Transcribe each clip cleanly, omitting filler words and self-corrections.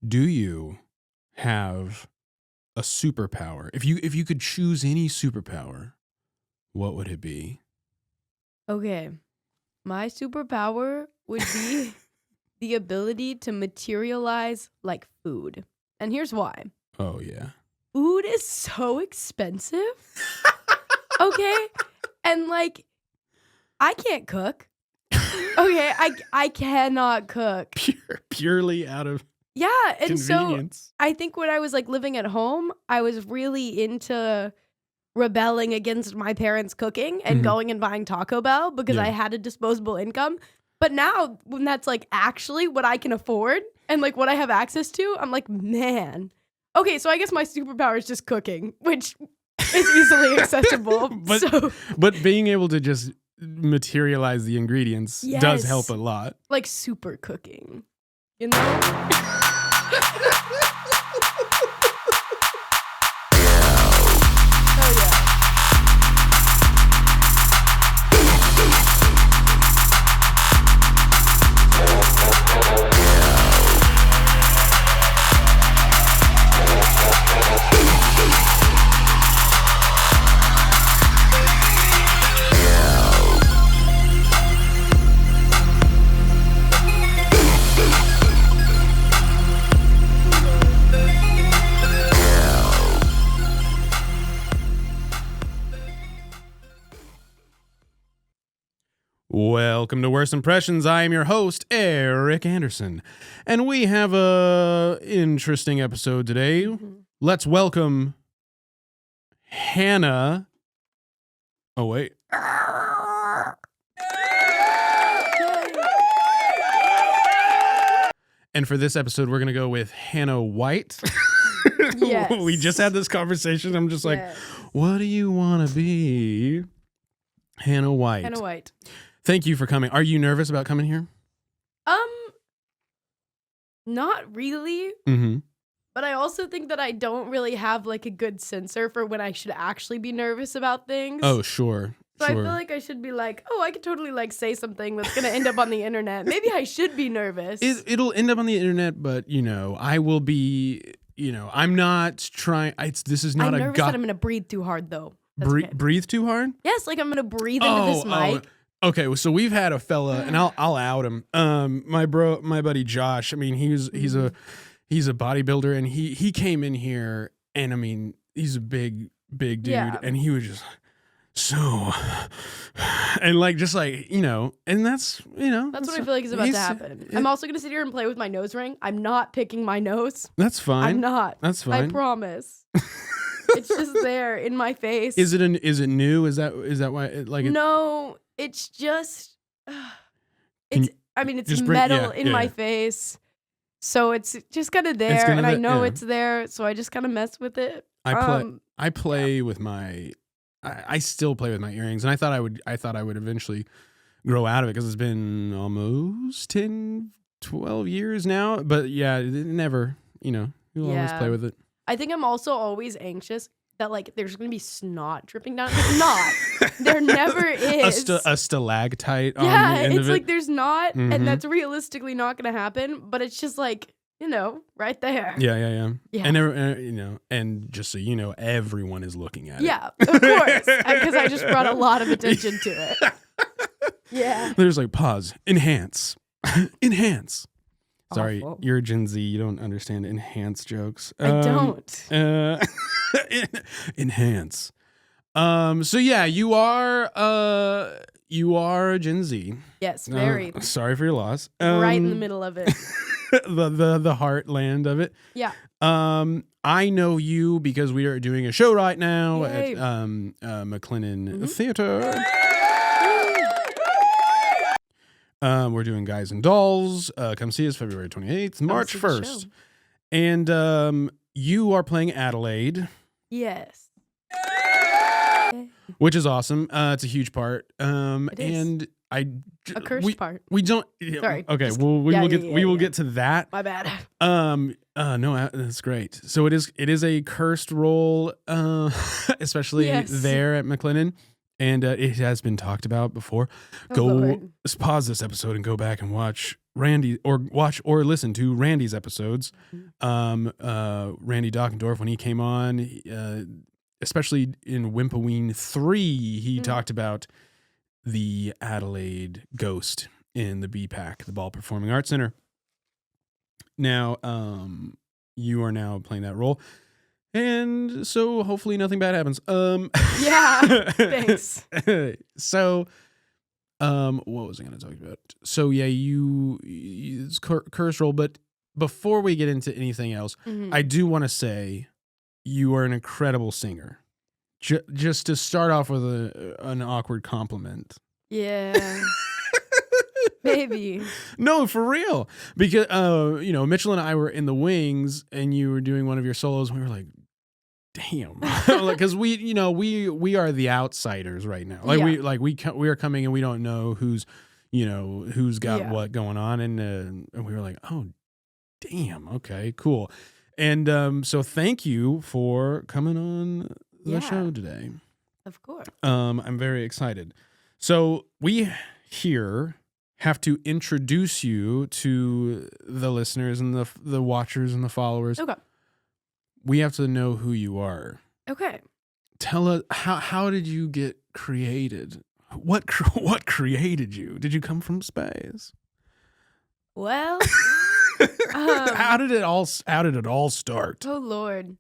Do you have a superpower? If you could choose any superpower, what would it be? Okay. My superpower would be the ability to materialize like food. And here's why. Oh yeah. Food is so expensive. Okay? And like I can't cook. Okay, I cannot cook. Purely out of Yeah, and so convenience. I think when I was like living at home, I was really into rebelling against my parents' cooking and going and buying Taco Bell because I had a disposable income. But now when that's like actually what I can afford and like what I have access to, I'm like, man. Okay, so I guess my superpower is just cooking, which is easily accessible. But being able to just materialize the ingredients does help a lot. Like super cooking, you know? Welcome to Worst Impressions. I am your host, Eric Anderson, and we have a interesting episode today. Let's welcome Hannah. Oh, wait. And for this episode, we're going to go with Hannah White. Yes. We just had this conversation. I'm just like, what do you want to be? Hannah White. Hannah White. Thank you for coming. Are you nervous about coming here? Not really. Mm-hmm. But I also think that I don't really have like a good sensor for when I should actually be nervous about things. Oh, sure. So I feel like I should be like, oh, I could totally like say something that's going to end up on the internet. Maybe I should be nervous. It'll end up on the internet, but, I will be, I'm not trying. This is not I'm a nervous that I'm going to breathe too hard, though. Breathe too hard? Yes, like I'm going to breathe into this mic. Okay, so we've had a fella, and I'll out him. My buddy Josh. I mean, he's a bodybuilder, and he came in here, and I mean, he's a big dude, and he was just so, and like just like and that's that's what I feel like is about to happen. I'm also gonna sit here and play with my nose ring. I'm not picking my nose. That's fine. I'm not. That's fine. I promise. It's just there in my face. Is it new? Is that why No, it's just it's metal in my face. So it's just kind of there, and I know it's there, so I just kind of mess with it. I play with my I still play with my earrings, and I thought I would eventually grow out of it because it's been almost 10, 12 years now, but yeah, it never, you'll always play with it. I think I'm also always anxious that like there's gonna be snot dripping down. There never is. A stalactite. Yeah, on the end it's of like it. there's not, and that's realistically not gonna happen. But it's just like right there. Yeah. And and just so you know, everyone is looking at it. Yeah, of course, because I just brought a lot of attention to it. Yeah. There's like pause, enhance. Sorry, Awful. you're Gen Z. You don't understand enhance jokes. I don't. Enhance. So yeah, you are a Gen Z. Yes, very. Sorry for your loss. Right in the middle of it. the heartland of it. Yeah. I know you because we are doing a show right now Yay. at McLennan Theater. We're doing Guys and Dolls. Come see us February 28th, March 1st. And you are playing Adelaide. Yes. Which is awesome. It's a huge part. It is. And A cursed part. We don't. Sorry. Okay. Well, we will get to that. My bad. No, that's great. So it is a cursed role, especially there at McLennan. And it has been talked about before. Oh, Go Lord. pause this episode and go back and watch Randy or listen to Randy's episodes. Randy Dockendorf, when he came on, especially in Wimpaween 3, he talked about the Adelaide ghost in the BPAC, the Ball Performing Arts Center. Now, you are now playing that role. And so hopefully nothing bad happens. Yeah, thanks. So, what was I going to talk about? So yeah, it's curse roll, but before we get into anything else, I do want to say you are an incredible singer. Just to start off with an awkward compliment. Yeah. Maybe. No, for real. Because Mitchell and I were in the wings and you were doing one of your solos and we were like, damn. Because we are the outsiders right now. We are coming and we don't know who's got what going on, and we were like, oh damn, okay, cool. And so thank you for coming on the show today. Of course. I'm very excited. So we here have to introduce you to the listeners and the watchers and the followers. Okay. We have to know who you are. Okay. Tell us, how did you get created? What created you? Did you come from space? Well, how did it all start? oh Lord.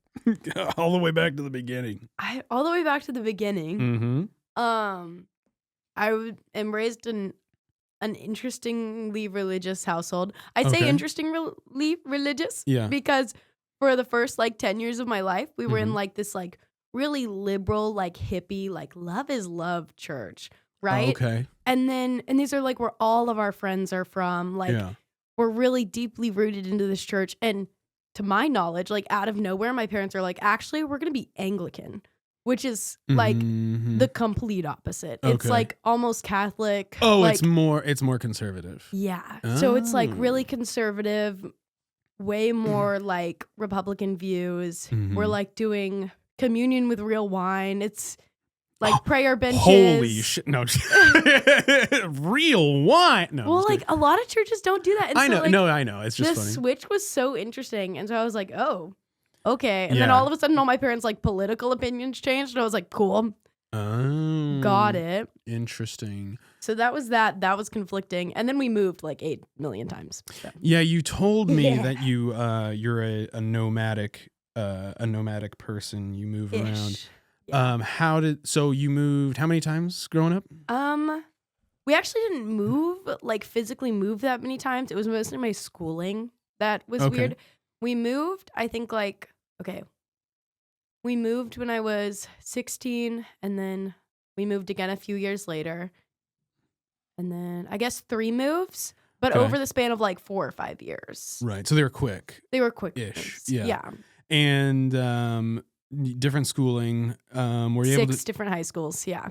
All the way back to the beginning. All the way back to the beginning. Mm-hmm. I am raised in an interestingly religious household. I say interestingly religious because for the first 10 years of my life, we were in this really liberal, hippie, love is love church, right? Okay. And these are where all of our friends are from. We're really deeply rooted into this church. And to my knowledge, out of nowhere, my parents are actually, we're going to be Anglican, which is the complete opposite. Okay. It's almost Catholic. Oh, it's more conservative. Yeah. So it's really conservative, way more Republican views. We're doing communion with real wine. It's prayer benches. Holy shit. No. Real wine. No. Well, a lot of churches don't do that. And I so, know. I know. It's just the funny. switch was so interesting. And so I was like, oh, okay. And then all of a sudden all my parents' political opinions changed. And I was like, cool. Oh. Got it. Interesting. So that was that. That was conflicting. And then we moved 8 million times. So. Yeah, you told me that you're a nomadic person. You move around. Yeah. So you moved how many times growing up? We actually didn't move, physically move that many times. It was mostly my schooling that was weird. We moved, I think we moved when I was 16, and then we moved again a few years later. And then I guess 3 moves, but over the span of 4 or 5 years. Right. So they were quick. They were quick. Ish. Things. Yeah. And different schooling. Were you 6 different high schools. Yeah.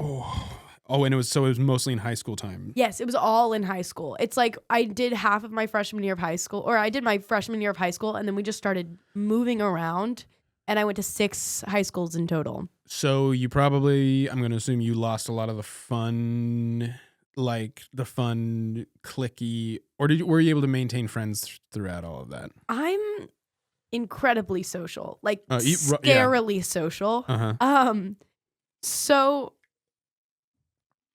Oh, and it was mostly in high school time. Yes, it was all in high school. It's I did half of my freshman year of high school, or I did my freshman year of high school, and then we just started moving around, and I went to 6 high schools in total. So you probably, I'm going to assume you lost a lot of the fun, clicky, or were you able to maintain friends throughout all of that? I'm incredibly social, scarily social. So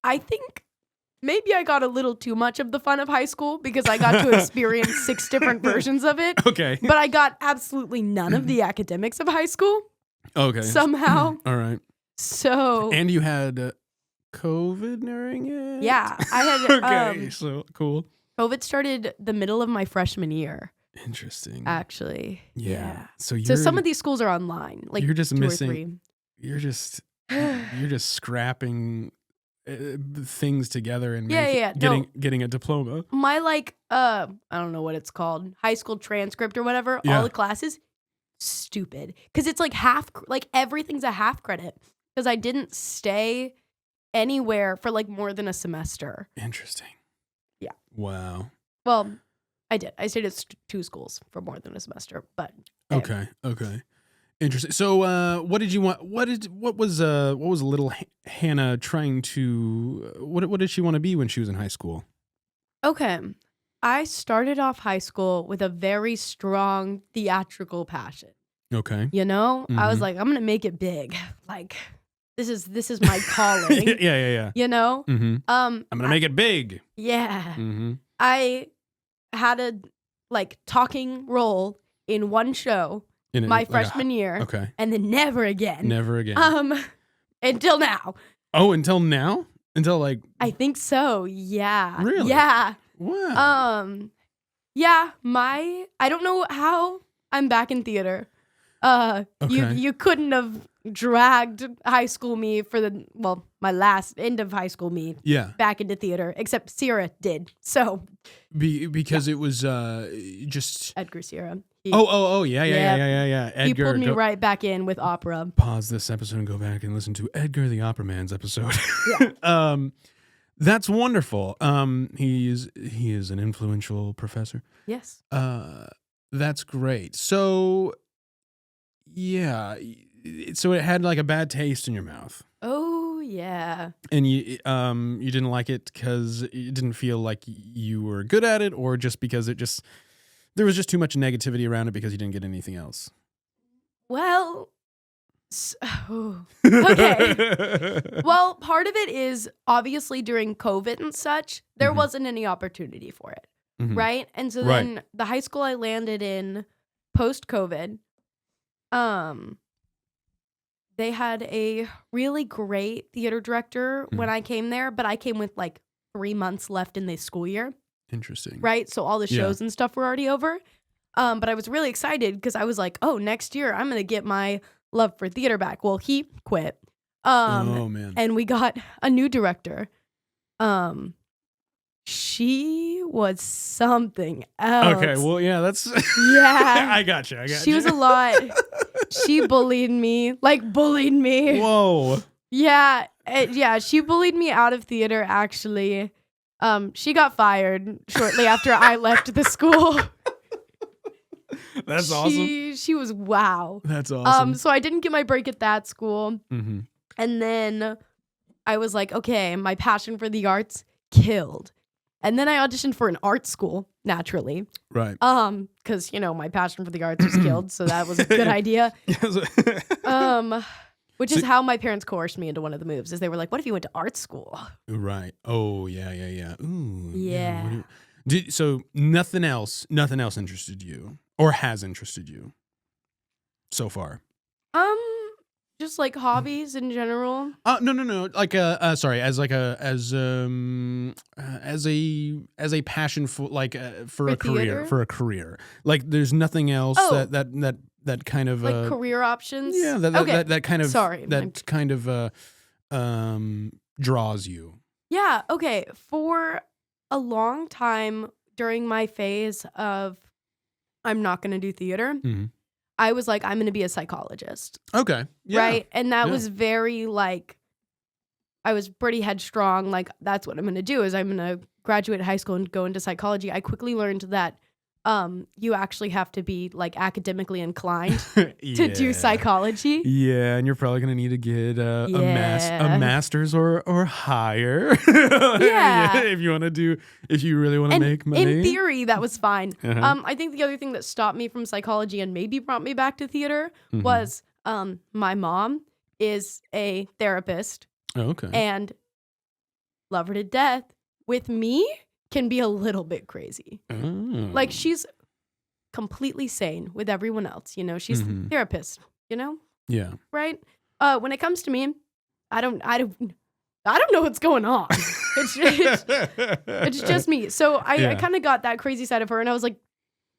I think maybe I got a little too much of the fun of high school because I got to experience 6 different versions of it. Okay. But I got absolutely none of the academics of high school. Okay. Somehow. All right. So. And you had COVID during it? Yeah. I had. Okay. So cool. COVID started the middle of my freshman year. Interesting. Actually. Yeah. So some of these schools are online. You're just 2 missing. or 3. You're just scrapping things together and getting a diploma. My I don't know what it's called, high school transcript or whatever. Yeah. All the classes, stupid, because it's half, everything's a half credit because I didn't stay anywhere for more than a semester. Interesting. Yeah. Wow. Well, I did. I stayed at 2 schools for more than a semester, but okay. Interesting. So, what did you want? What was little Hannah trying to? What did she want to be when she was in high school? Okay. I started off high school with a very strong theatrical passion. Okay. You know, I was like, I'm gonna make it big. Like, this is my calling. Yeah. You know, I'm gonna make it big. yeah. Mm-hmm. I had a talking role in one show my freshman year. Okay. And then never again. Never again. Until now. Oh, until now? Until I think so. Yeah. Really? Yeah. Wow. Yeah, I don't know how I'm back in theater. Okay. You couldn't have dragged high school me for my last end of high school me back into theater, except Sierra did. So because it was just Edgar Sierra. Yeah. Edgar, he pulled me right back in with opera. Pause this episode and go back and listen to Edgar the Opera Man's episode. Yeah. That's wonderful. He is an influential professor. Yes. That's great. So yeah, so it had a bad taste in your mouth. Oh yeah. And you didn't like it because you didn't feel like you were good at it, or just because there was just too much negativity around it because you didn't get anything else. Well, okay. Well, part of it is obviously during COVID and such, there wasn't any opportunity for it, right? And so then the high school I landed in post-COVID, they had a really great theater director when I came there, but I came with 3 months left in the school year. Interesting. Right? So all the shows and stuff were already over. But I was really excited because I was like, oh, next year I'm going to get my love for theater back. Well, he quit. Oh, man. And we got a new director. She was something else. Okay, well, yeah, that's... Yeah. I got you. She was a lot. She bullied me. Bullied me. Whoa. Yeah. She bullied me out of theater, actually. She got fired shortly after I left the school. That's awesome. She was wow. That's awesome. So I didn't get my break at that school. Mm-hmm. And then I was like, okay, my passion for the arts killed. And then I auditioned for an art school, naturally. Right. Because, my passion for the arts was killed, so that was a good idea. Which is how my parents coerced me into one of the moves, is they were like, what if you went to art school? Right. Oh, yeah. Ooh. Yeah. So nothing else interested you or has interested you so far? Just hobbies in general. No. Sorry, as a passion for for a career, theater? There's nothing else that kind of career options. Yeah, that kind of sorry, that kind of draws you. Yeah. Okay. For a long time during my phase of I'm not going to do theater, I was like, I'm going to be a psychologist. Okay. Yeah. Right. And that was very I was pretty headstrong. That's what I'm going to do is I'm going to graduate high school and go into psychology. I quickly learned that you actually have to be academically inclined to do psychology. Yeah, and you're probably gonna need to get a master's or higher. Yeah. if you really want to make money. In theory, that was fine. I think the other thing that stopped me from psychology and maybe brought me back to theater was my mom is a therapist. Oh, okay. And love her to death. With me, can be a little bit crazy. Oh. She's completely sane with everyone else, she's a therapist, Yeah. Right? When it comes to me, I don't know what's going on. It's just me. So I kind of got that crazy side of her and I was like,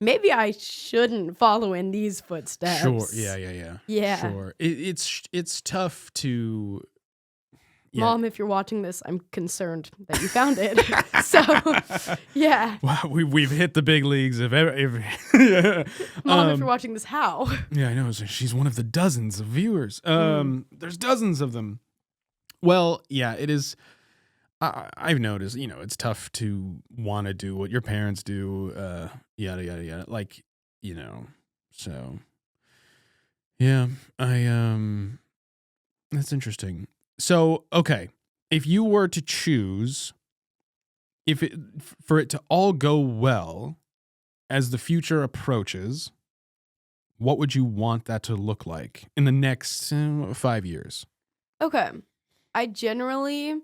maybe I shouldn't follow in these footsteps. Sure. Yeah. Sure. It's tough to... Yeah. Mom, if you're watching this, I'm concerned that you found it. So, yeah. Wow, we've hit the big leagues if ever. Mom, if you're watching this, how? Yeah, I know. She's one of the dozens of viewers. There's dozens of them. Well, yeah, it is. I've noticed, it's tough to want to do what your parents do. Yada yada yada. So. Yeah, that's interesting. So, okay, if you were to choose, for it to all go well as the future approaches, what would you want that to look like in the next 5 years? Okay. I generally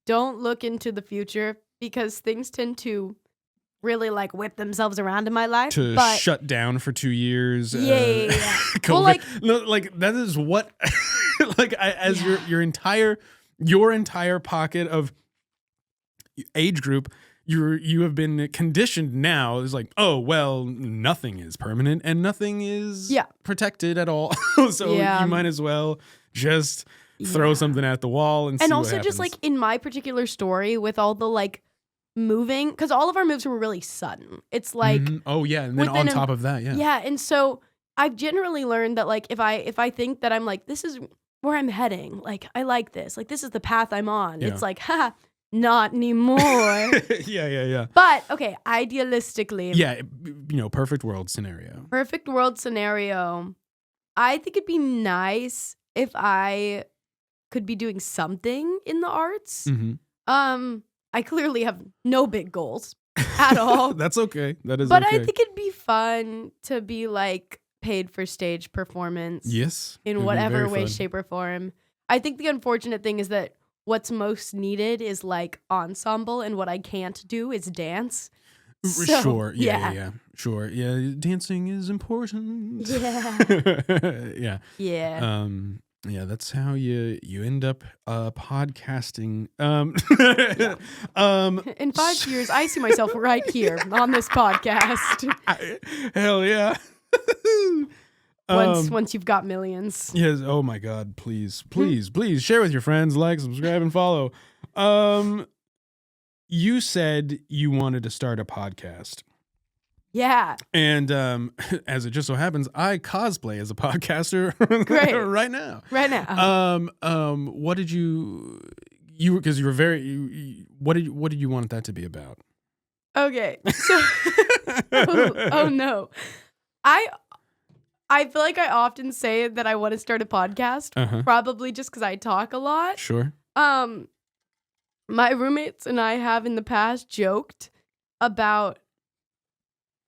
don't look into the future because things tend to really like whip themselves around in my life. To but shut down for 2 years. Yeah. COVID. Well, like- No, like that is what, as your entire pocket of age group, you have been conditioned now is like, oh well, nothing is permanent and nothing is protected at all. So you might as well just throw something at the wall and see what also happens. just like in my particular story with all the like moving, because all of our moves were really sudden. It's like oh yeah, and then on top of that, yeah, and so I've generally learned that like if I think that I'm like, this is where I'm heading, like I like this, like this is the path I'm on, it's like, haha, not anymore. yeah. But okay, idealistically, perfect world scenario. Perfect world scenario. I think it'd be nice if I could be doing something in the arts. I clearly have no big goals at all. That's okay. That is but okay. I think it'd be fun to be like paid for stage performance. Yes. In whatever way, shape, or form. I think the unfortunate thing is that what's most needed is like ensemble, and what I can't do is dance. So, sure. Yeah. Sure. Yeah. Dancing is important. Yeah. Yeah. Yeah, that's how you end up podcasting. In 5 years, I see myself right here on this podcast. Hell yeah. Once you've got millions. Yes. Oh my God. Please share with your friends, like, subscribe, and follow. You said you wanted to start a podcast. Yeah. And as it just so happens, I cosplay as a podcaster right now. Right now. What did you because you were very what did you want that to be about? Okay. So oh no. I feel like I often say that I want to start a podcast, probably just because I talk a lot. Sure. My roommates and I have in the past joked about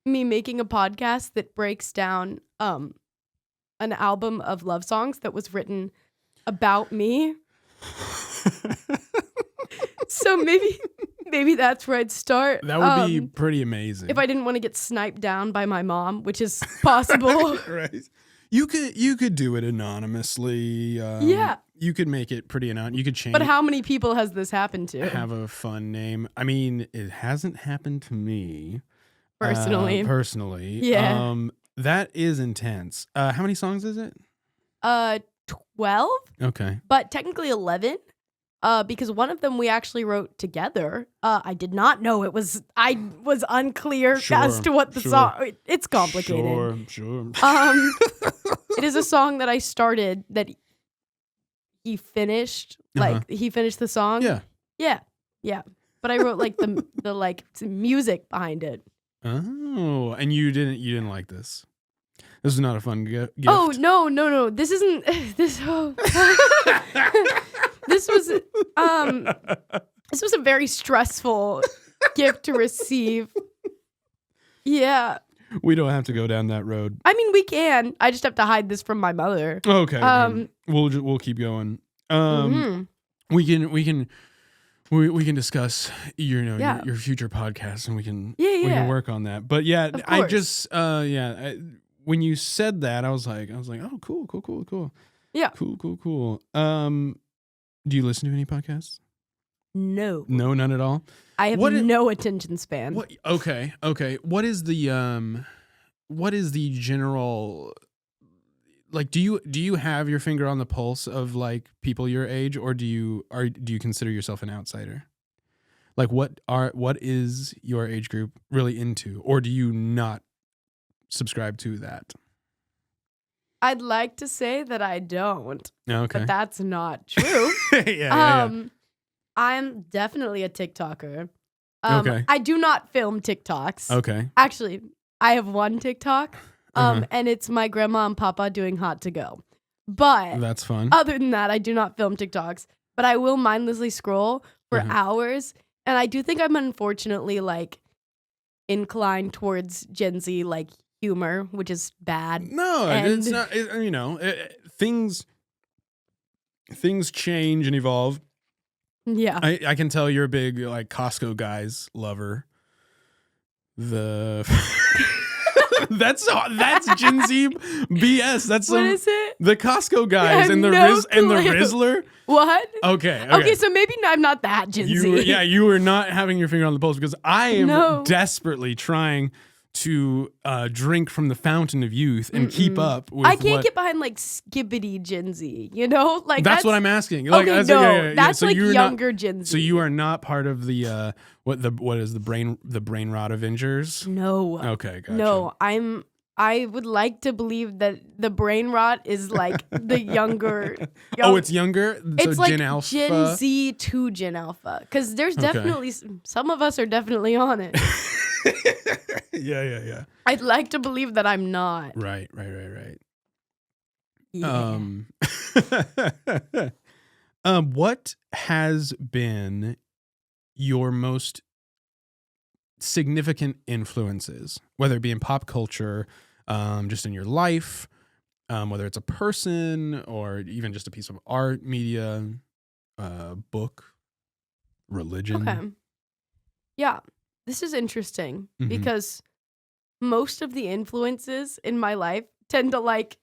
me making a podcast that breaks down an album of love songs that was written about me. So maybe that's where I'd start. That would be pretty amazing. If I didn't want to get sniped down by my mom, which is possible. Right. You could do it anonymously. Yeah. You could make it pretty anonymous. You could change. But how many people has this happened to? Have a fun name. I mean, it hasn't happened to me. Personally. Yeah. That is intense. How many songs is it? 12. Okay. But technically 11. Because one of them we actually wrote together. I did not know it was. I was unclear as to what the song. It's complicated. Sure. It is a song that I started that he finished. Like he finished the song. Yeah. But I wrote like the like music behind it. Oh, and you didn't like this. This is not a fun gift. Oh no! This isn't this. Oh. This was a very stressful gift to receive. Yeah. We don't have to go down that road. I mean, we can. I just have to hide this from my mother. Okay. We'll keep going. We can discuss your future podcast, and we can work on that. But yeah, I just when you said that, I was like, oh, cool. Yeah. Cool. Do you listen to any podcasts? No, none at all. I have no attention span. Okay. What is the general, like, do you have your finger on the pulse of like people your age, or do you consider yourself an outsider? Like what is your age group really into, or do you not subscribe to that? I'd like to say that I don't. Okay. But that's not true. Yeah. I'm definitely a TikToker. Okay. I do not film TikToks. Okay. Actually, I have one TikTok. And it's my grandma and papa doing hot to go. But That's fun. other than that, I do not film TikToks, but I will mindlessly scroll for hours. And I do think I'm unfortunately like inclined towards Gen Z like humor, which is bad. No, it's not. Things change and evolve. Yeah. I can tell you're a big like Costco guys lover. That's Gen Z BS. That's what is it? The Costco guys and the Rizzler. What? Okay. So maybe I'm not that Gen Z. You were not having your finger on the pulse because I am desperately trying to drink from the fountain of youth and keep up with I can't get behind like skibbity Gen Z, like that's what I'm asking. Like, okay, that's so like younger not, Gen Z. So you are not part of the what is the brain rot Avengers? No. Okay, gotcha. No, I would like to believe that the brain rot is like the younger. Oh, it's younger. So it's like Gen Alpha. Gen Z to Gen Alpha, because there's definitely some of us are definitely on it. Yeah. I'd like to believe that I'm not. Right. Yeah. What has been your most significant influences, whether it be in pop culture, just in your life, whether it's a person or even just a piece of art, media, book, religion? Okay. Yeah. This is interesting because most of the influences in my life tend to like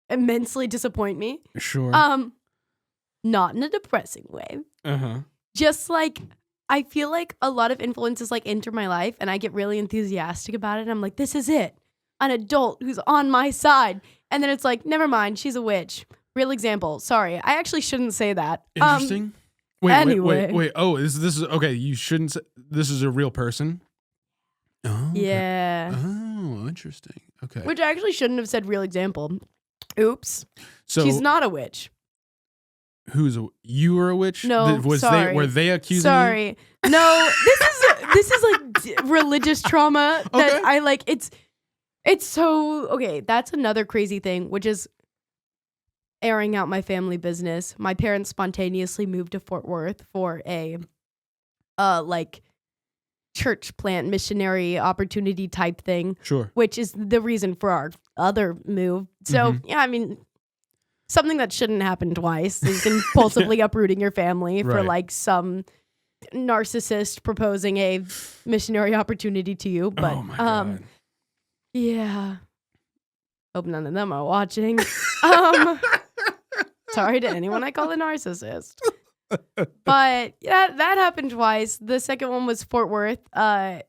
immensely disappoint me. Sure. Not in a depressing way. Just like I feel like a lot of influences like enter my life and I get really enthusiastic about it. And I'm like, this is it. An adult who's on my side. And then it's like, never mind, she's a witch. Real example. Sorry, I actually shouldn't say that. Interesting. Anyway. Wait. Oh, this is okay. You shouldn't say this is a real person. Oh, okay. Yeah. Oh, interesting. Okay. Which I actually shouldn't have said real example. Oops. So she's not a witch. You were a witch? No, sorry. Were they accusing Sorry. you? No, this is like religious trauma that I like. It's so okay. That's another crazy thing, which is airing out my family business. My parents spontaneously moved to Fort Worth for a like church plant missionary opportunity type thing. Sure. Which is the reason for our other move. So yeah, I mean, something that shouldn't happen twice is impulsively uprooting your family for like some narcissist proposing a missionary opportunity to you. But oh my God. Yeah. Hope none of them are watching. Sorry to anyone I call a narcissist. But yeah, that happened twice. The second one was Fort Worth. And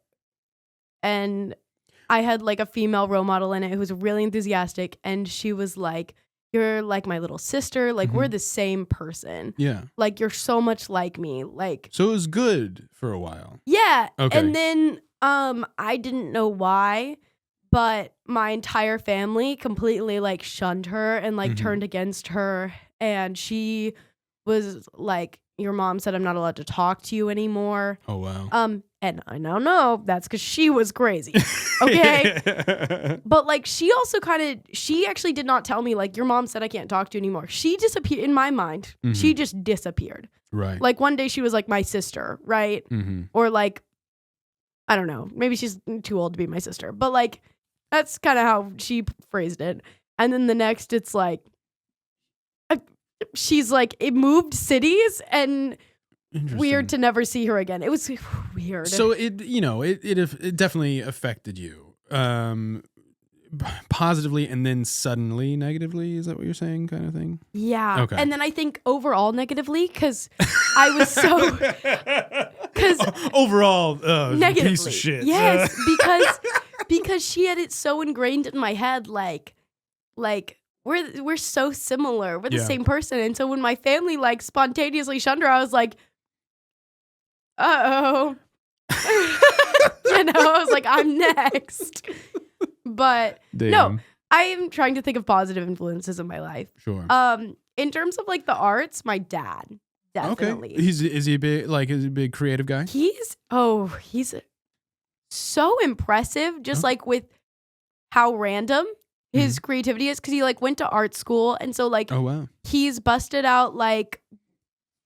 I had like a female role model in it who was really enthusiastic. And she was like, you're like my little sister. Like we're the same person. Yeah. Like you're so much like me. Like so it was good for a while. Yeah. Okay. And then I didn't know why, but my entire family completely like shunned her and like turned against her. And she was like, your mom said I'm not allowed to talk to you anymore. Oh, wow. And I now know that's because she was crazy. Okay. But like she actually did not tell me like your mom said I can't talk to you anymore. She disappeared in my mind. She just disappeared. Right. Like one day she was like my sister, right? Or like, I don't know, maybe she's too old to be my sister, but like that's kind of how she phrased it. And then the next it's like, she's like, it moved cities and weird to never see her again. It was weird. So it definitely affected you positively and then suddenly negatively. Is that what you're saying, kind of thing? Yeah. Okay. And then I think overall negatively because I was so overall negatively. Piece of shit. Yes, because she had it so ingrained in my head, like we're so similar. We're the same person. And so when my family like spontaneously shunned her, I was like, uh-oh. I was like, I'm next. But no, I am trying to think of positive influences in my life. Sure. In terms of like the arts, my dad, definitely. Okay. Is he a big creative guy? He's so impressive, just like with how random his creativity is, because he like went to art school, and so like Oh wow. he's busted out like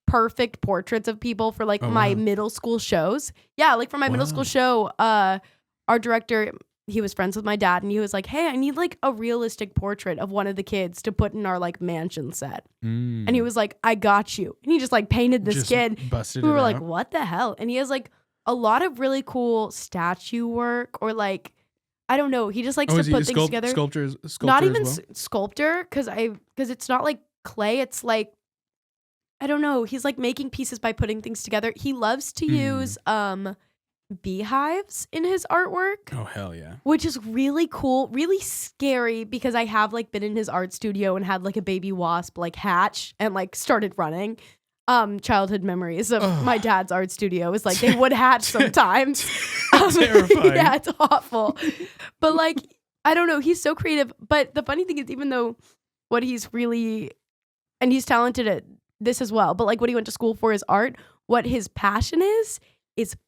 perfect portraits of people for like my middle school shows. Yeah, like for my middle school show, our director, he was friends with my dad, and he was like, "Hey, I need like a realistic portrait of one of the kids to put in our like mansion set." And he was like, "I got you." And he just like painted this kid. Busted We it were like, out. "What the hell?" And he has like a lot of really cool statue work, or like, I don't know. He just likes to put things together. Sculptor Not even as well? sculptor, because it's not like clay. It's like, I don't know. He's like making pieces by putting things together. He loves to use beehives in his artwork. Oh hell yeah. Which is really cool, really scary, because I have like been in his art studio and had like a baby wasp like hatch and like started running. Childhood memories of my dad's art studio is like they would hatch sometimes. Terrifying. Yeah, it's awful. But like, I don't know, he's so creative. But the funny thing is, even though what he's really, and he's talented at this as well, but like what he went to school for is art, what his passion is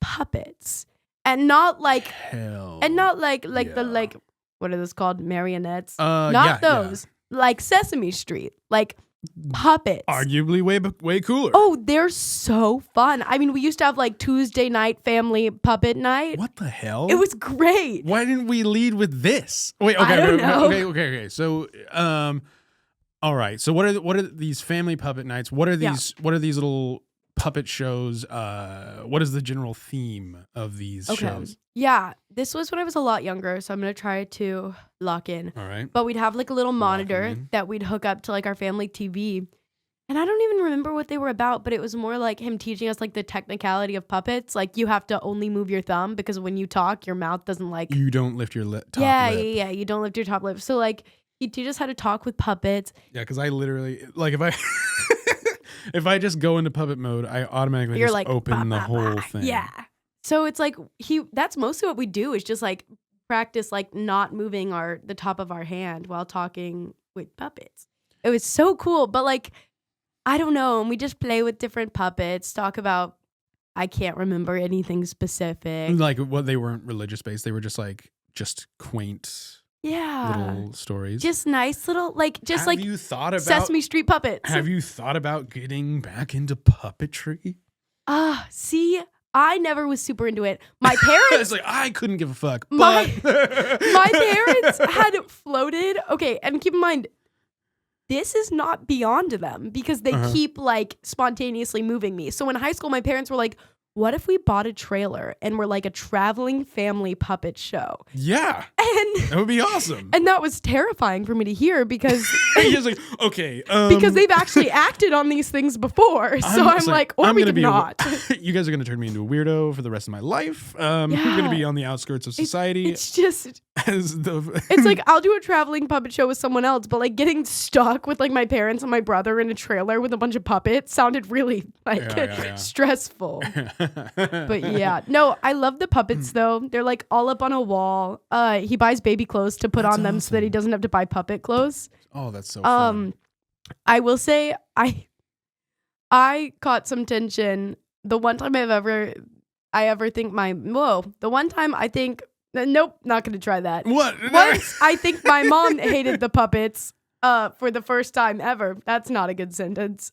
puppets. And not like the like, what are those called? Marionettes. Not those. Like Sesame Street. Like puppets. Arguably way cooler. Oh, they're so fun. I mean, we used to have like Tuesday night family puppet night. What the hell? It was great. Why didn't we lead with this? Wait, okay, I don't know. okay. So, all right. So what are these family puppet nights? What are these little puppet shows? What is the general theme of these shows? Yeah, this was when I was a lot younger, so I'm gonna try to lock in. All right. But we'd have like a little monitor that we'd hook up to like our family TV. And I don't even remember what they were about, but it was more like him teaching us like the technicality of puppets. Like you have to only move your thumb, because when you talk, your mouth doesn't like... You don't lift your top lip. Yeah, you don't lift your top lip. So like he'd teach us how to talk with puppets. Yeah, because I literally, like if I... if I just go into puppet mode, I automatically just like, open the whole thing. Yeah. So it's like that's mostly what we do, is just like practice like not moving the top of our hand while talking with puppets. It was so cool, but like, I don't know. And we just play with different puppets, talk about, I can't remember anything specific. Like what, they weren't religious based. They were just quaint little stories. Just nice little, like, just have you thought about Sesame Street puppets. Have you thought about getting back into puppetry? See, I never was super into it. My parents... It's like, I couldn't give a fuck. My parents had floated... Okay, and keep in mind, this is not beyond them, because they keep, like, spontaneously moving me. So in high school, my parents were like, what if we bought a trailer and we're like a traveling family puppet show? Yeah. And that would be awesome. And that was terrifying for me to hear, because he was like, okay. Because they've actually acted on these things before. So I'm like, or we could not. You guys are going to turn me into a weirdo for the rest of my life. I'm going to be on the outskirts of society. It's just... it's like, I'll do a traveling puppet show with someone else, but like getting stuck with like my parents and my brother in a trailer with a bunch of puppets sounded really like stressful. But yeah, no, I love the puppets though. They're like all up on a wall. He buys baby clothes to put on them so that he doesn't have to buy puppet clothes. Oh, that's so fun. I will say I caught some tension the one time the one time I think, nope, not going to try that. What? Once I think my mom hated the puppets for the first time ever. That's not a good sentence.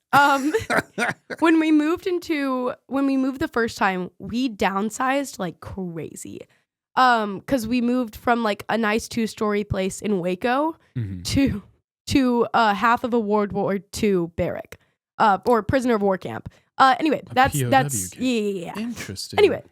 When we moved the first time, we downsized like crazy. Because we moved from like a nice 2-story place in Waco to half of a World War II barrack, or prisoner of war camp. Anyway, that's yeah. Interesting. Anyway.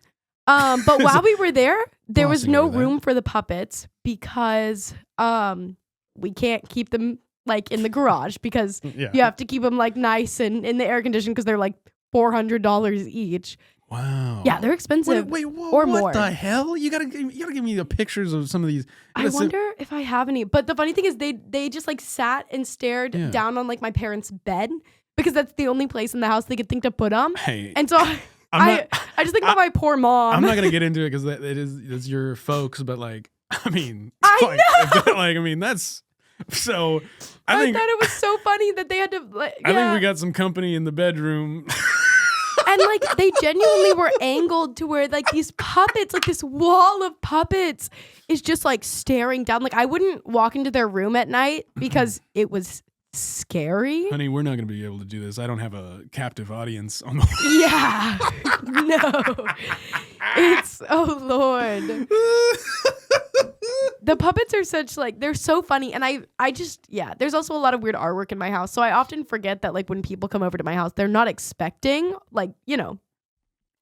But while we were there was no room for the puppets, because we can't keep them like in the garage, because you have to keep them like nice and in the air condition, because they're like $400 each. Wow. Yeah, they're expensive. Wait, or more. What the hell? You gotta give me the pictures of some of these. I wonder if I have any. But the funny thing is, they just like sat and stared down on like my parents' bed, because that's the only place in the house they could think to put them. Hey, and so I just think about my poor mom. I'm not gonna get into it, because it's your folks, but like, I mean, I know. Like, I mean, that's so. I thought it was so funny that they had to. I think we got some company in the bedroom. And like they genuinely were angled to where like these puppets, like this wall of puppets is just like staring down. Like I wouldn't walk into their room at night because it was scary. Honey, we're not going to be able to do this. I don't have a captive audience on the Yeah. No. It's, oh Lord. The puppets are such like, they're so funny. And I just, yeah, there's also a lot of weird artwork in my house. So I often forget that like when people come over to my house, they're not expecting like, you know,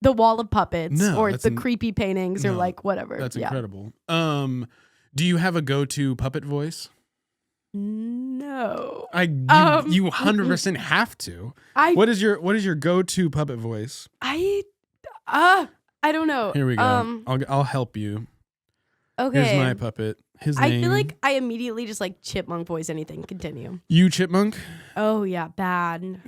the wall of puppets or the creepy paintings or like whatever. That's incredible. Do you have a go-to puppet voice? No. You 100% have to. What is your go-to puppet voice? I don't know. Here we go. I'll help you. Okay. Here's my puppet. His name. I feel like I immediately just like chipmunk voice anything. Continue. You chipmunk? Oh yeah, bad.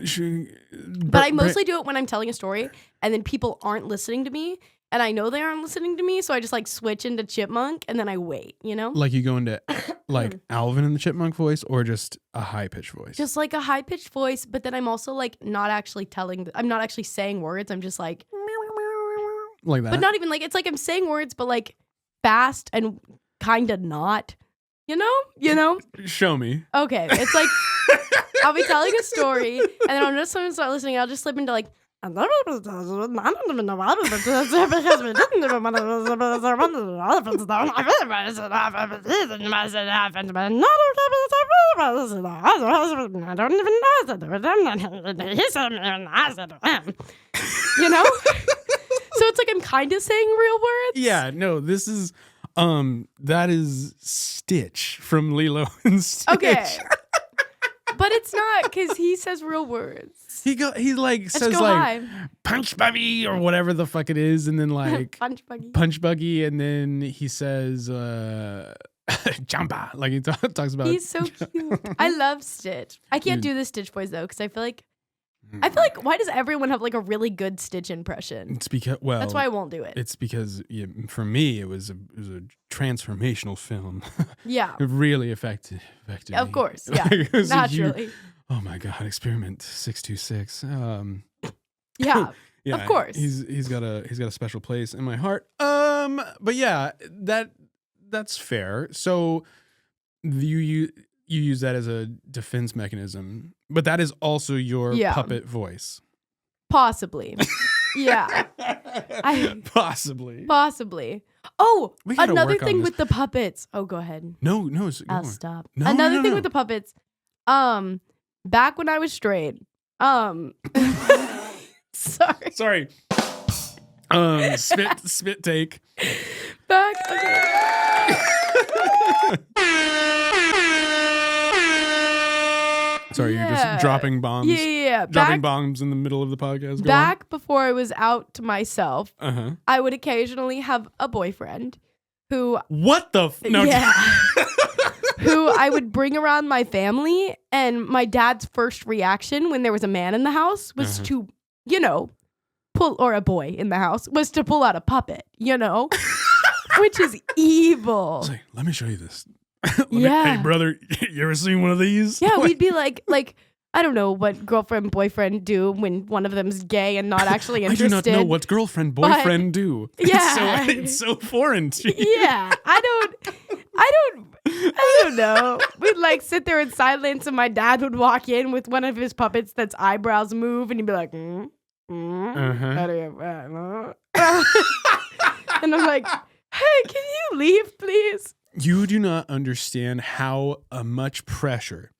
But I mostly do it when I'm telling a story and then people aren't listening to me and I know they aren't listening to me, so I just like switch into chipmunk and then I wait, you know? Like you go into like Alvin in the chipmunk voice or just a high-pitched voice? Just like a high-pitched voice, but then I'm also like not actually I'm not actually saying words. I'm just like like that. But not even like, it's like I'm saying words but like fast and kind of not, you know? Show me. Okay, it's like I'll be telling a story and then I'm just going to start listening. I'll just slip into like you know? So it's like I'm kind of saying real words. Yeah, no, this is that is Stitch from Lilo and Stitch. Okay. But it's not because he says real words. He says like punch buggy or whatever the fuck it is, and then like punch buggy, and then he says jamba. Like he talks about. He's so cute. I love Stitch. I can't do the Stitch voice though because I feel like why does everyone have like a really good Stitch impression? It's because that's why I won't do it. It's because for me it was a transformational film. Yeah, it really affected me. Of course, yeah, naturally. Oh my God, Experiment 626. Yeah, yeah, of course. He's got a special place in my heart. But yeah, that's fair. So you use that as a defense mechanism, but that is also your puppet voice. Possibly. Yeah. Possibly. Oh, another thing with the puppets. Oh, go ahead. No. I'll stop. No, another thing with the puppets. Back when I was straight. Sorry. Spit take. Back. Okay. Sorry, you're just dropping bombs. Yeah. Dropping bombs in the middle of the podcast. Before I was out to myself, I would occasionally have a boyfriend who... What the... No. Yeah. Who I would bring around my family, and my dad's first reaction when there was a man in the house was to, pull a boy in the house, was to pull out a puppet, which is evil. Like, let me show you this. Hey, brother, you ever seen one of these? Yeah, we'd be like, I don't know what girlfriend, boyfriend do when one of them's gay and not actually interested. I do not know what girlfriend, boyfriend do. Yeah. It's so foreign to you. Yeah, I don't know. We'd like sit there in silence and my dad would walk in with one of his puppets that's eyebrows move and he'd be like, how do you, and I'm like, hey, can you leave, please? You do not understand how much pressure,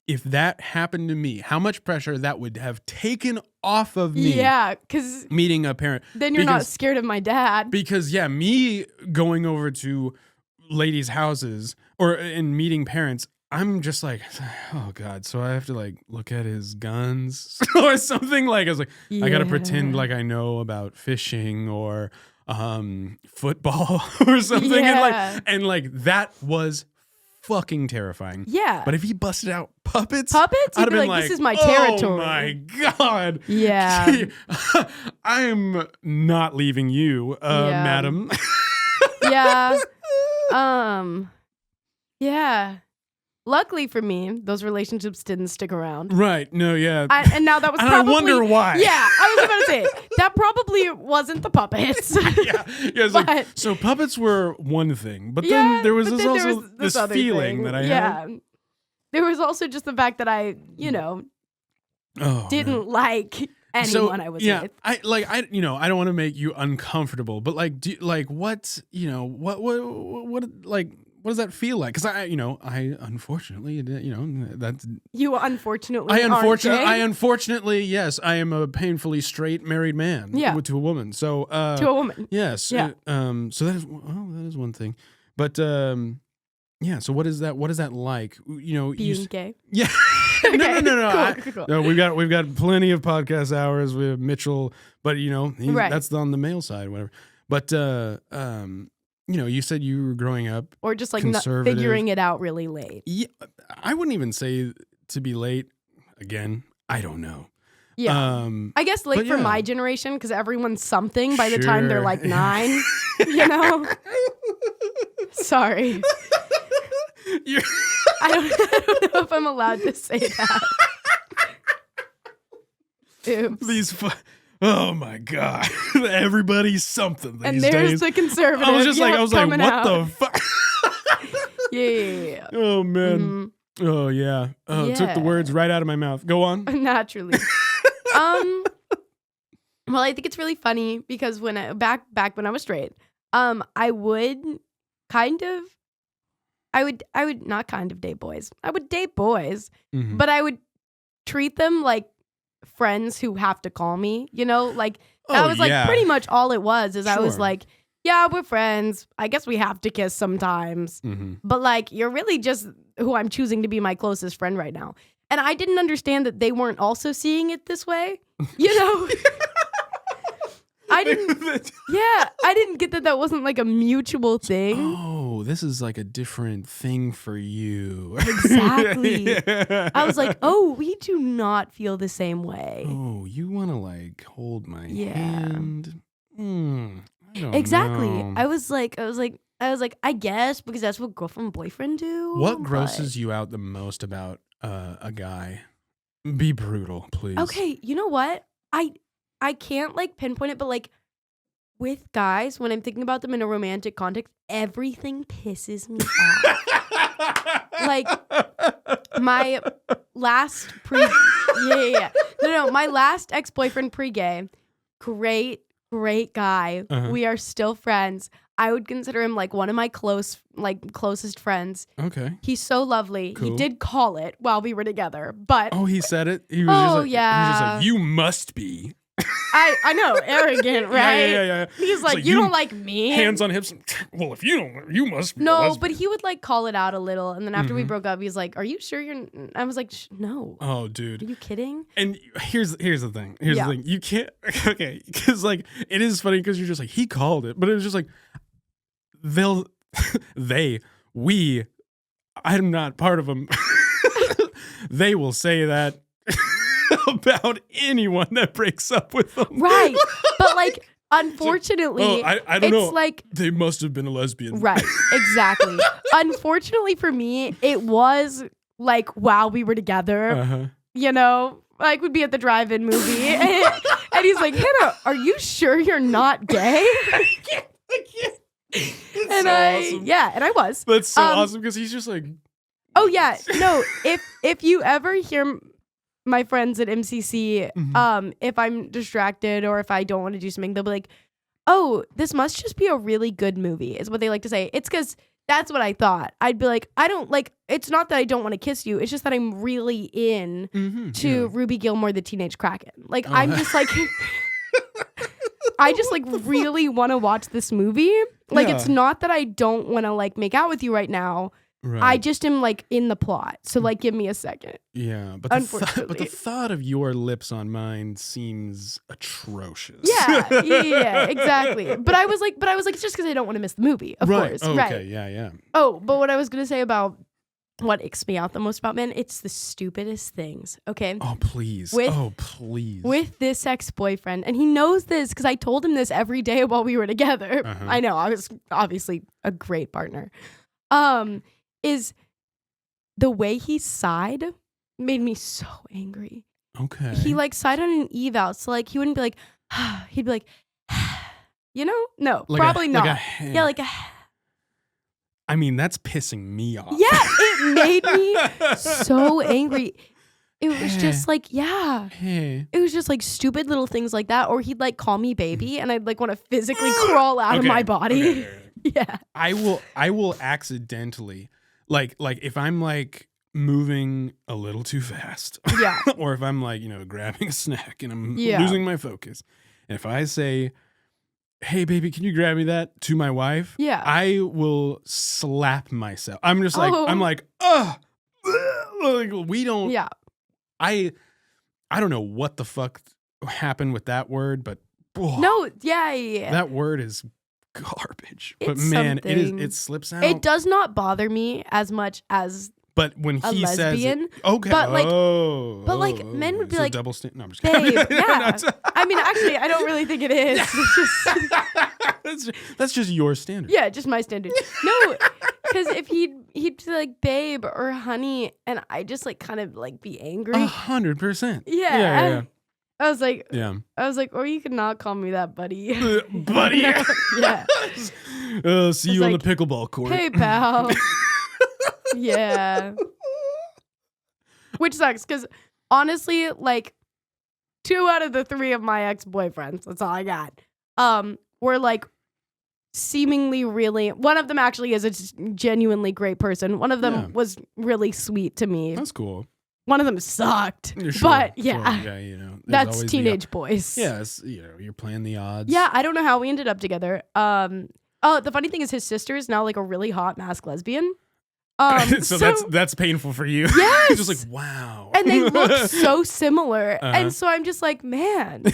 if that happened to me, how much pressure that would have taken off of me. Yeah, because meeting a parent. Then you're not scared of my dad. Because, me going over to ladies' houses and meeting parents, I'm just like, oh God, so I have to like look at his guns or something. Like I was like, I got to pretend like I know about fishing or football or something. Yeah. And that was fucking terrifying. Yeah. But if he busted out puppets, I'd have been like, this is my territory. Oh my God. Yeah. I am not leaving you, madam. Yeah. Yeah. luckily for me, those relationships didn't stick around. Right. No, yeah. And now that was and probably... I wonder why. Yeah, I was about to say, that probably wasn't the puppets. It's But- like, so puppets were one thing, but then there was this other feeling thing. that I had. There was also just the fact that I, didn't like anyone I was with. I don't want to make you uncomfortable, but like, what does that feel like? Because I unfortunately, that's You unfortunately I aren't unfortunately, yes, I am a painfully straight married man. Yeah. To a woman. So to a woman. yes. Yeah. So that is one thing, but yeah. So what is that? What is that like? Being gay. Yeah. Okay, No. Cool. No, we've got plenty of podcast hours. We have Mitchell, but Right. that's on the male side, whatever. But you said you were growing up, Or just like conservative. figuring it out really late. Yeah, I wouldn't even say to be late. Again, I don't know. Yeah. I guess late but for yeah. my generation because everyone's something by the time they're Sure. like 9. Sorry. I don't know if I'm allowed to say that. Oops. Oh my God. Everybody's something these And there's days. the conservative. I was like, coming what out. the fuck? Yeah. Oh man. Mhm. Oh yeah. Oh, it took the Yeah. words right out of my mouth. Go on. Naturally. Well, I think it's really funny because when back when I was straight, I would not kind of date boys. I would date boys, Mhm. but I would treat them like friends who have to call me, like that Oh, was like yeah. pretty much all it was is I was Sure. like, yeah, we're friends. I guess we have to kiss sometimes. Mhm. But like, you're really just who I'm choosing to be my closest friend right now. And I didn't understand that they weren't also seeing it this way. I didn't get that wasn't like a mutual thing. Oh, this is like a different thing for you. Exactly. Yeah. I was like, oh, we do not feel the same way. Oh, you want to like hold my Yeah. hand? I don't Exactly. know. I was like, I guess because that's what girlfriend and boyfriend do. What but- grosses you out the most about a guy? Be brutal, please. Okay, you know what? I can't like pinpoint it, but like with guys, when I'm thinking about them in a romantic context, everything pisses me off. Like my last my last ex-boyfriend pre-gay, great guy. Uh-huh. We are still friends. I would consider him like one of my closest friends. Okay. He's so lovely. Cool. He did call it while we were together, but Oh, he said it. He was just like, yeah. He was just like, you must be. I know, arrogant, right? Yeah. He's It's like, you don't like me. Hands on hips. Well, if you don't, you must be. a No, lesbian." but he would like call it out a little, and then after we Mhm. broke up, he's like, "Are you sure you're?" I was like, "No." Oh, Are dude. you kidding? And here's the thing. Yeah. The thing. You can't. Okay, because like it is funny because you're just like he called it, but it was just like I'm not part of them. They will say that about anyone that breaks up with them. Right, but like, unfortunately, I don't it's know. like They must have been a lesbian. right, exactly. Unfortunately for me, it was like while we were together. Uh-huh. Like we'd be at the drive-in movie, and he's like, "Hannah, are you sure you're not gay?" That's awesome. and I was. That's so awesome because he's just like, Oh yeah, no. If you ever hear my friends at MCC, Mhm. if I'm distracted or if I don't want to do something, they'll be like, "Oh, this must just be a really good movie," is what they like to say. It's because that's what I thought. I'd be like, I don't like. It's not that I don't want to kiss you. It's just that I'm really in to Ruby Gilmore, the Teenage Kraken. Like I'm just like. I just like really want to watch this movie. Like it's not that I don't want to like make out with you right now. Right. I just am like in the plot. So like give me a second. Yeah, but Unfortunately. the thought of your lips on mine seems atrocious. Yeah, exactly. But I was like it's just because I don't want to miss the movie, of course. Oh, right. okay, yeah. Oh, but what I was gonna say about what icks me out the most about men, it's the stupidest things. Okay. Oh please. Please. With this ex-boyfriend, and he knows this because I told him this every day while we were together. Uh-huh. I know, I was obviously a great partner. Is the way he sighed made me so angry. Okay. He like sighed on an eval, so like he wouldn't be like, he'd be like, you know, no, Like probably not. like Yeah, like I mean, that's pissing me off. yeah, it made me so angry. It was just like, yeah. Hey. It was just like stupid little things like that. Or he'd like call me baby and I'd like want to physically crawl out of my body. Okay. Yeah. I will accidentally like if I'm like moving a little too fast. Yeah. Or if I'm like, grabbing a snack and I'm Yeah. losing my focus. And if I say, "Hey baby, can you grab me that?" to my wife, Yeah. I will slap myself. I'm just like Oh. I'm like, ugh. Like, we don't Yeah. I don't know what the fuck happened with that word, but No, yeah. that word is garbage. But It's man, something. it slips out. It does not bother me as much as But when a he says lesbian, it, okay, but like men would be so like, double no, I'm just kidding. babe, yeah. I mean, actually, I don't really think it is. It's just, that's just your standard. yeah, just my standard. No, because if he'd be like babe or honey, and I just like kind of like be angry. 100%. Yeah. I was like, Yeah. or you could not call me that, buddy. Buddy. Yeah. See you on the pickleball court. Hey, pal. Yeah. Which sucks because honestly, like 2 out of the 3 of my ex-boyfriends, that's all I got, were like seemingly really, one of them actually is a genuinely great person. One of them was really sweet to me. That's cool. One of them sucked. Sure, but yeah. Sure. Yeah, That's teenage boys. Yeah, you're playing the odds. Yeah, I don't know how we ended up together. The funny thing is his sister is now like a really hot masked lesbian. So that's painful for you. Yes. You're just like, wow. And they look so similar. Uh-huh. And so I'm just like, man.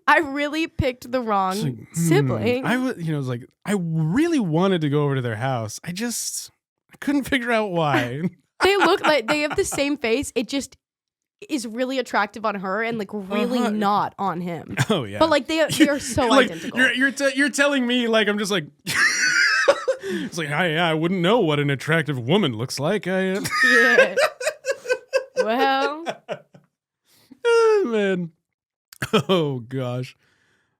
I really picked the wrong like, sibling. I was like, I really wanted to go over to their house. I couldn't figure out why. They look like they have the same face. It just is really attractive on her and like really not on him. Oh yeah. But like they are so like, identical. You're telling me like I'm just like it's like I wouldn't know what an attractive woman looks like. Yeah. Well. Oh, man. Oh gosh.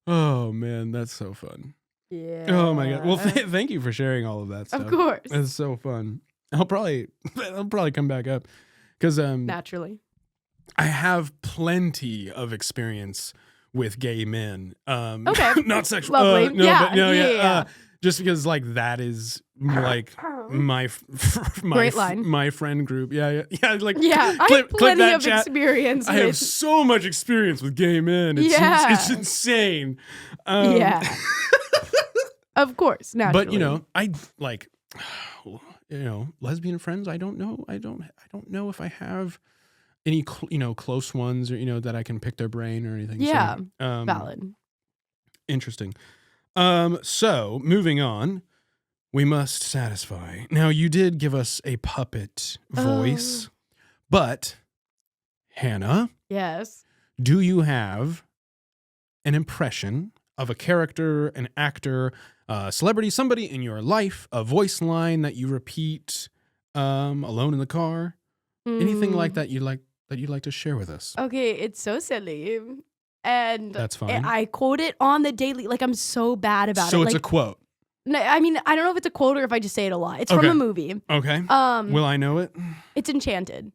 Oh man, that's so fun. Yeah. Oh my god. Well, thank you for sharing all of that stuff. Of course. It's so fun. I'll probably come back up because naturally I have plenty of experience with gay men. Okay. Not sexual. Lovely. No, Yeah, but no, yeah. Just because like that is like my Great line. my friend group. Yeah. Like yeah. I have plenty of experience. I have so much experience with gay men. It's insane. Yeah. Of course, naturally. But I like lesbian friends. I don't know. I don't know if I have any close ones or that I can pick their brain or anything. Yeah. So, valid. Interesting. So moving on, we must satisfy. Now you did give us a puppet voice, but Hannah, yes, do you have an impression of a character, an actor, celebrity, somebody in your life, a voice line that you repeat alone in the car, anything like that you'd like to share with us? Okay, it's so silly. And that's fine. I quote it on the daily. Like I'm so bad about it. So it's like, a quote. No, I mean, I don't know if it's a quote or if I just say it a lot. It's from a movie. Okay. Will I know it? It's Enchanted.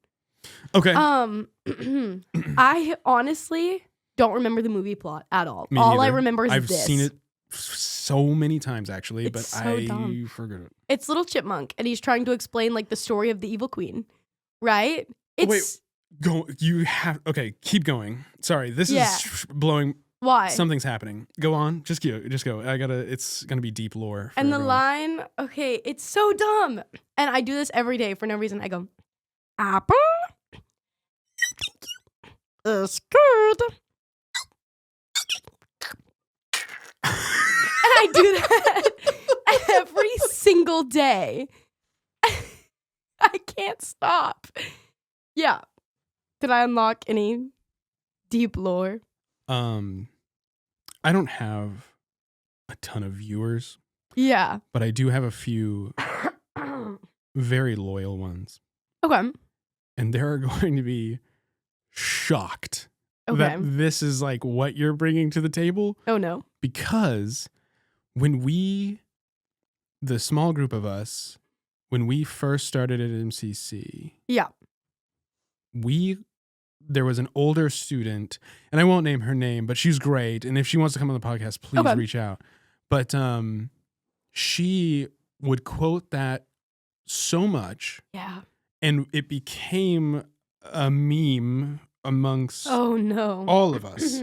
Okay. I honestly don't remember the movie plot at all. Me All neither. I remember is I've this. seen it so many times actually, It's but so I dumb. forget it. It's Little Chipmunk, and he's trying to explain like the story of the evil queen, right? It's Wait, go. You have keep going. Sorry, this is blowing. why? Something's happening. Go on. Just go. It's gonna be deep lore. For And the everyone. line, okay, it's so dumb. And I do this every day for no reason. I go, apple is good. And I do that every single day. I can't stop. Yeah. Did I unlock any deep lore? I don't have a ton of viewers. Yeah. But I do have a few very loyal ones. Okay. And they're going to be shocked Okay. that this is like what you're bringing to the table. Oh, no. Because when the small group of us, when we first started at MCC, Yeah. there was an older student, and I won't name her name, but she's great. And if she wants to come on the podcast, please reach out. But she would quote that so much. Yeah. And it became a meme amongst all of us.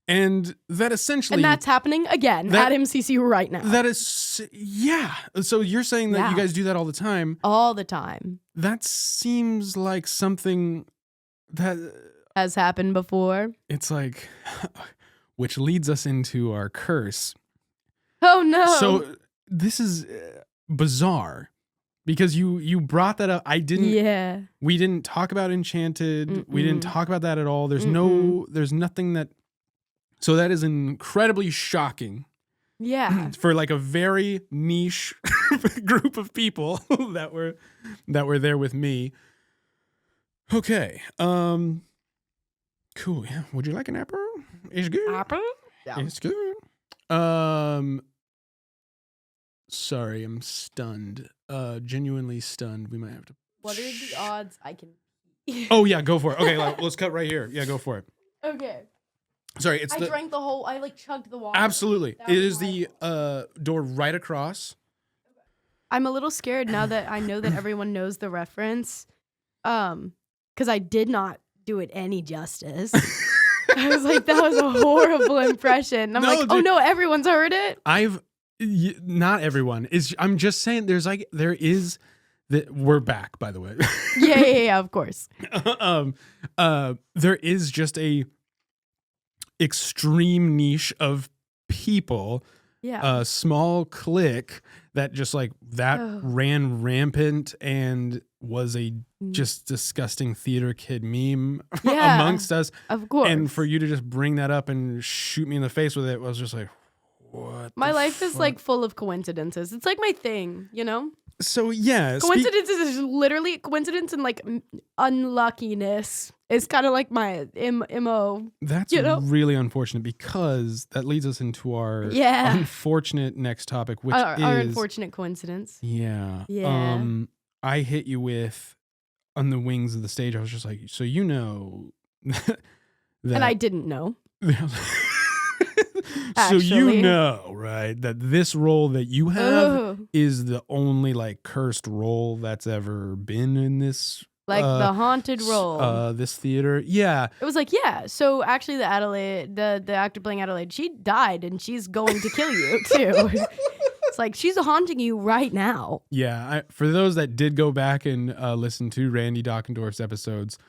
And that essentially... And that's happening again at MCC right now. That is... Yeah. So you're saying that you guys do that all the time. All the time. That seems like something that... Has happened before. It's like... Which leads us into our curse. Oh, no. So this is bizarre. Because you brought that up. I didn't... Yeah. We didn't talk about Enchanted. Mm-mm. We didn't talk about that at all. There's nothing that... So that is incredibly shocking. Yeah. For like a very niche group of people that were there with me. Okay. Cool. Yeah. Would you like an apple? It's good. Apple? Yeah. It's good. Sorry, I'm stunned. Genuinely stunned. We might have to... What are the odds I can... Oh, yeah, go for it. Okay, let's cut right here. Yeah, go for it. Okay. Sorry, I drank the whole... I chugged the water. Absolutely. It is the door right across. I'm a little scared now that I know that everyone knows the reference. Because I did not do it any justice. I was like, that was a horrible impression. I'm like, oh no, everyone's heard it. Not everyone is. I'm just saying, there is that we're back. By the way. Yeah, of course. There is just a extreme niche of people. Yeah. A small clique that just ran rampant and was a just disgusting theater kid meme amongst us. Of course. And for you to just bring that up and shoot me in the face with it was just like, what? My life is full of coincidences. It's like my thing, you know? So yeah. Coincidences is literally coincidence and unluckiness. It's kind of like my MO. That's really unfortunate because that leads us into our unfortunate next topic, which is our unfortunate coincidence. Yeah. Yeah. I hit you with on the wings of the stage. I was just like, so that, and I didn't know. So right, that this role that you have is the only cursed role that's ever been in this. The haunted role. This theater. Yeah. It was so actually the actor playing Adelaide, she died and she's going to kill you too. It's she's haunting you right now. Yeah. For those that did go back and listen to Randy Dockendorf's episodes,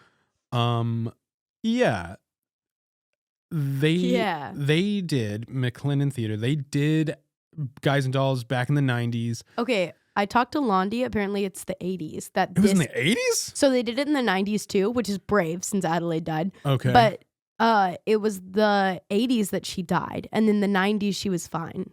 yeah. They did McLennan Theater. They did Guys and Dolls back in the 90s. Okay. I talked to Londi. Apparently, it's the 80s. It was in the 80s? So they did it in the 90s too, which is brave since Adelaide died. Okay. But it was the 80s that she died, and in the 90s she was fine.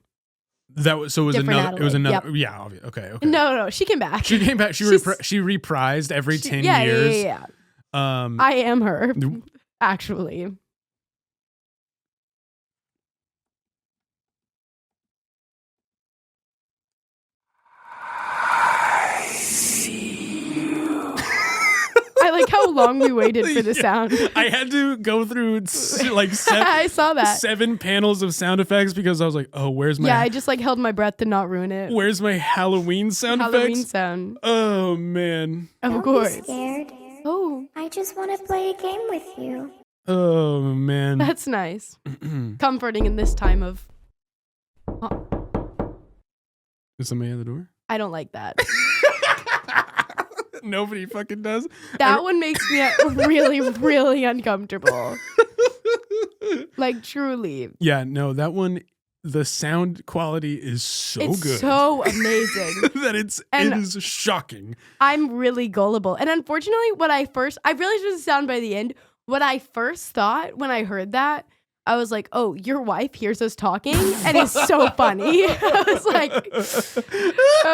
It was Different another. Adelaide. It was another. Yep. Yeah. Okay. No. She came back. She came back. She reprised every 10 years. Yeah. I am her, actually. I like how long we waited for the sound. I had to go through I saw that 7 panels of sound effects because I was like, oh, where's my... Yeah, I just held my breath to not ruin it. Where's my Halloween sound effects? Sound. Oh, man. Of course. Don't be scared. Oh. I just want to play a game with you. Oh, man. That's nice. Comforting in this time of... Is somebody at the door? I don't like that. Nobody fucking does. That one makes me really, really uncomfortable. Truly. Yeah, no, that one, the sound quality is so good. It's so amazing. That it is shocking. I'm really gullible. And unfortunately, I realized it was a sound by the end. What I first thought when I heard that I was like, oh, your wife hears us talking and is so funny. I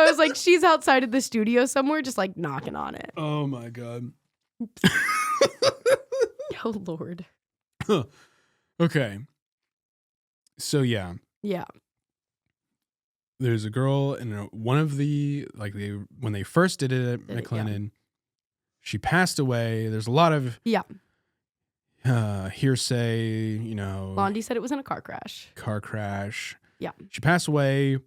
was like, she's outside of the studio somewhere, just like knocking on it. Oh my God. Oh Lord. Okay. So yeah. Yeah. There's a girl and one of the when they first did it at McLennan, she passed away. There's a lot of hearsay, Blondie said it was in a car crash. Yeah. She passed away.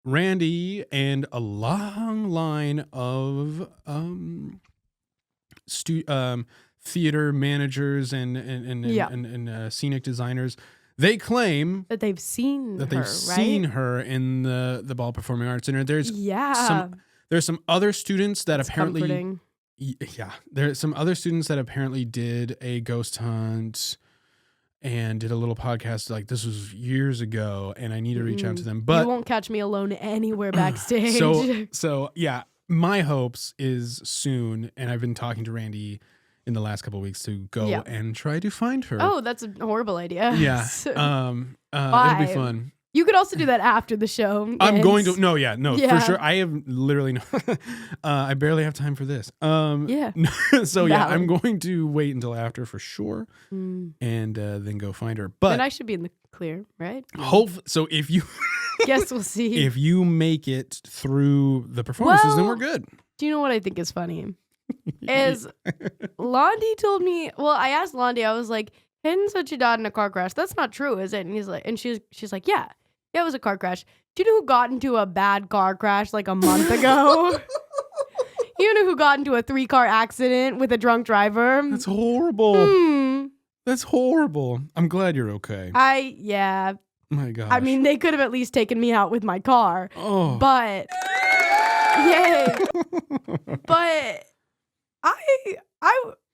Randy and a long line of theater managers and scenic designers, they claim that they've seen her in the Ball Performing Arts Center. There's some other students that apparently comforting. There's some other students that apparently did a ghost hunt and did a little podcast. Like, this was years ago, and I need to reach out to them. But you won't catch me alone anywhere backstage. So yeah, my hopes is soon, and I've been talking to Randy in the last couple of weeks to go and try to find her. Oh, that's a horrible idea. Yeah. It'll be fun. You could also do that after the show. I'm going to. No, for sure. I have literally no. I barely have time for this. So yeah, I'm going to wait until after for sure, and then go find her. But then I should be in the clear, right? So if you, guess we'll see. If you make it through the performances, then we're good. Do you know what I think is funny? Is Londi told me. Well, I asked Londi. I was like, "Hayden said she died in a car crash. That's not true, is it?" And he's like, and she's like, "Yeah, it was a car crash." Do you know who got into a bad car crash like a month ago? You know who got into a 3-car accident with a drunk driver? That's horrible. That's horrible. I'm glad you're okay. My gosh. I mean, they could have at least taken me out with my car. Oh. But yay. But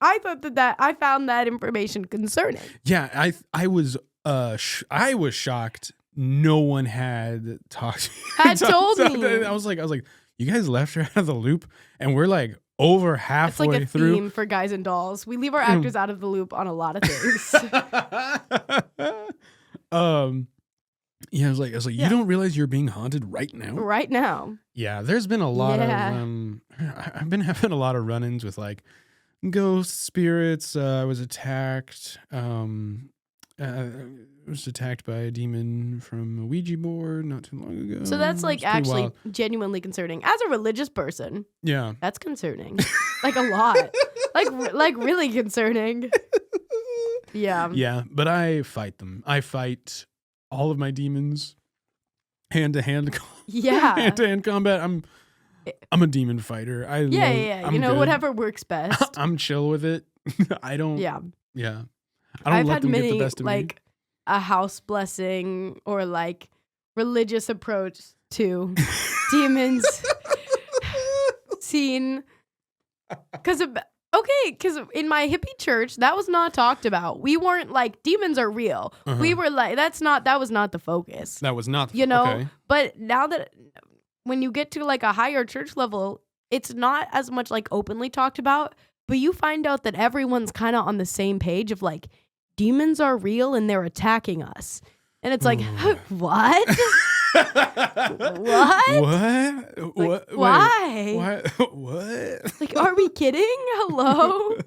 I thought that I found that information concerning. Yeah, I was shocked. No one had talked. Told me. I was like, you guys left her out of the loop, and we're like over halfway through. It's like a theme for Guys and Dolls. We leave our actors out of the loop on a lot of things. Yeah, I was like, you don't realize you're being haunted right now? Right now. Yeah, there's been a lot of I've been having a lot of run-ins with like ghost spirits. I was attacked. Was attacked by a demon from a Ouija board not too long ago. So that's like actually genuinely concerning. As a religious person, yeah, that's concerning. Like a lot. like really concerning. Yeah. Yeah, but I fight them. I fight all of my demons hand to hand. Yeah. Hand to hand combat. I'm a demon fighter. I'm good. Whatever works best. I'm chill with it. I don't. Yeah. Yeah. I don't let them get the best of me. A house blessing or like religious approach to demons scene. Because in my hippie church, that was not talked about. We weren't like, demons are real. We were like, that was not the focus. That was not, okay. But now that when you get to like a higher church level, it's not as much like openly talked about, but you find out that everyone's kind of on the same page of like, demons are real and they're attacking us. And it's like, what? What? What? Why? What? Like, are we kidding? Hello?